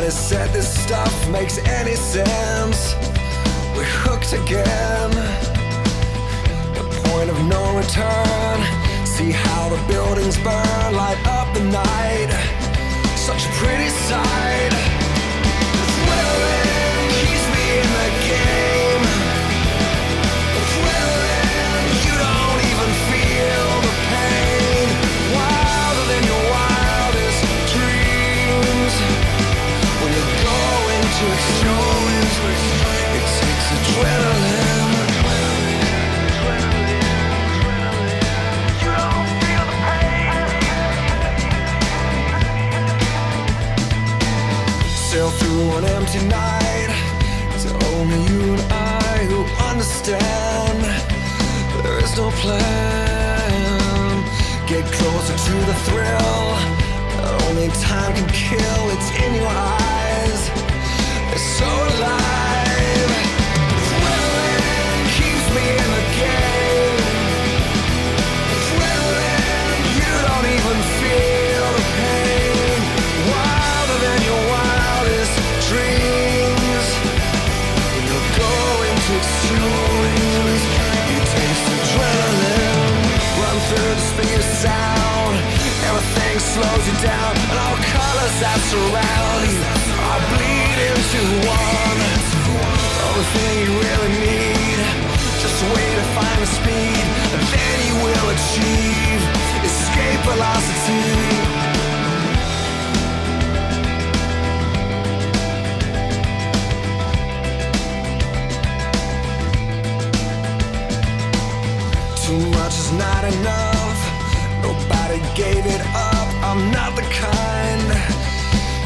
Nobody said this stuff makes any sense. We're hooked again. The point of no return. See how the buildings burn, light up the night. Such a pretty sight. Adrenaline keeps me in the game. Adrenaline, you don't even feel the pain. Wilder than your wildest dreams. When you're going to extremes, it takes adrenaline. You don't feel the pain. Sail through an empty night. It's only you and I who understand. There is no plan. Get closer to the thrill. Only time can kill. It's in your eyes. It's so alive. Adrenaline keeps me in the game. Adrenaline, you don't even feel the pain. Wilder than your wildest dreams. When you're going to extremes, you taste adrenaline. Run through the speed of sound. Everything slows you down, and all colors that surround you are bleed into one. Only thing you really need, just a way to find the speed, and then you will achieve escape velocity. Too much is not enough. Nobody gave it up. I'm not the kind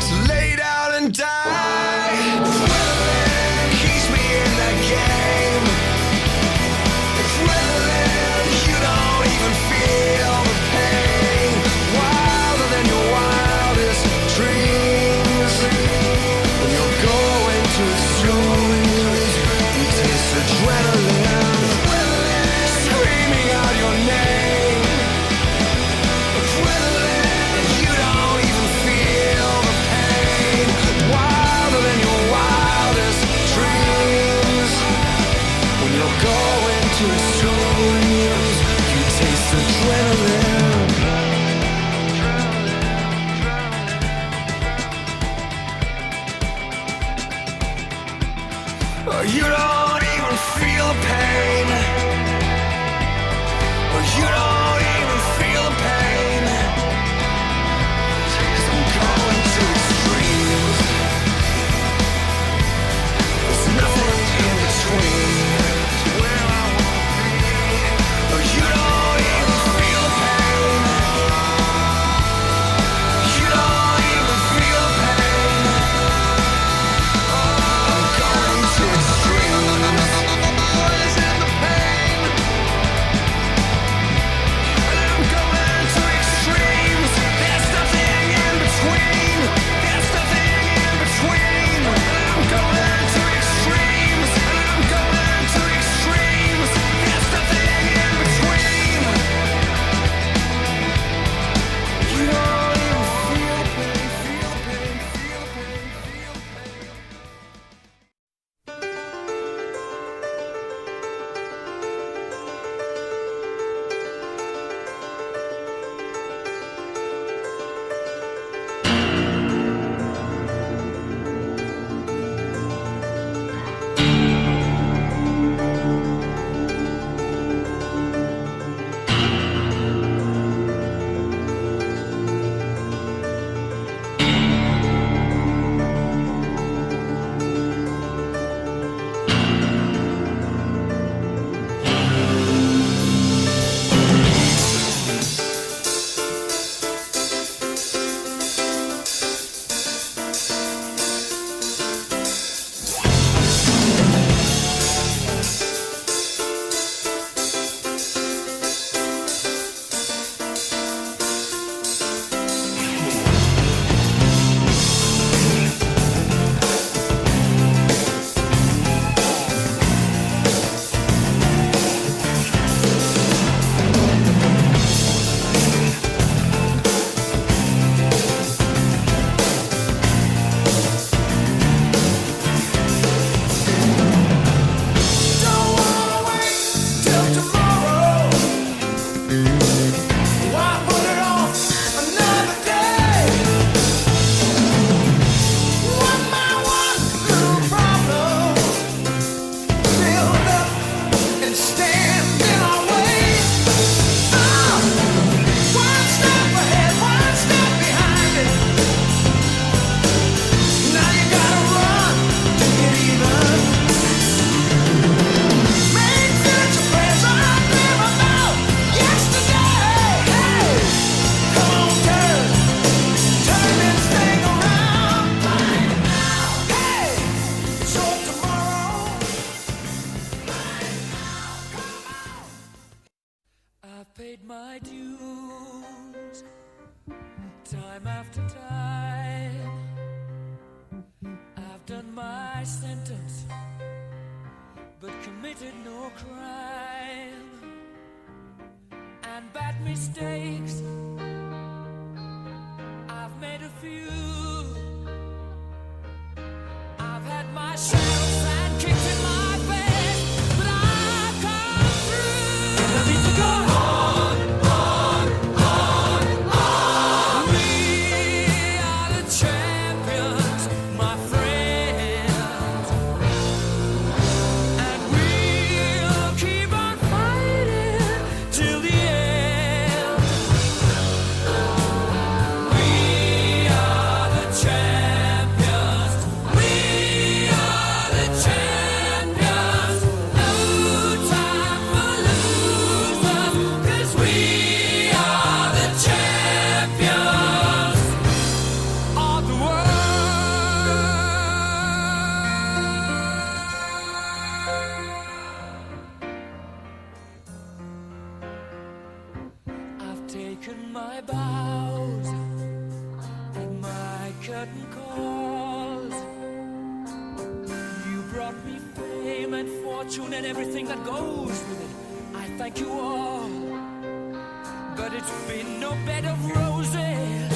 to lay down and die. Adrenaline keeps me in that game. Adrenaline, you don't even feel the pain. Wilder than your wildest dreams. When you're going to extremes, you taste adrenaline. Screaming out your name. Adrenaline, you don't even feel the pain. Wilder than your wildest dreams. When you're going to extremes, you taste adrenaline. You don't even feel the pain. You don't even feel the pain. I'm going to extremes. There's nothing in between. Where I wanna be. You don't even feel the pain. You don't even feel the pain. I'm going to extremes. What is in the pain? sentence, but committed no crime. And bad mistakes, I've made a few. I've had my share of sand kicked in my face, but I've come through. And I need to go on, on, on, on. We are the champions, my friends, and we'll keep on fighting till the end. We are the champions. We are the champions. No time for losers, 'cause we are the champions of the world. I've taken my bows and my curtain calls. You brought me fame and fortune and everything that goes with it. I thank you all, but it's been no bed of roses.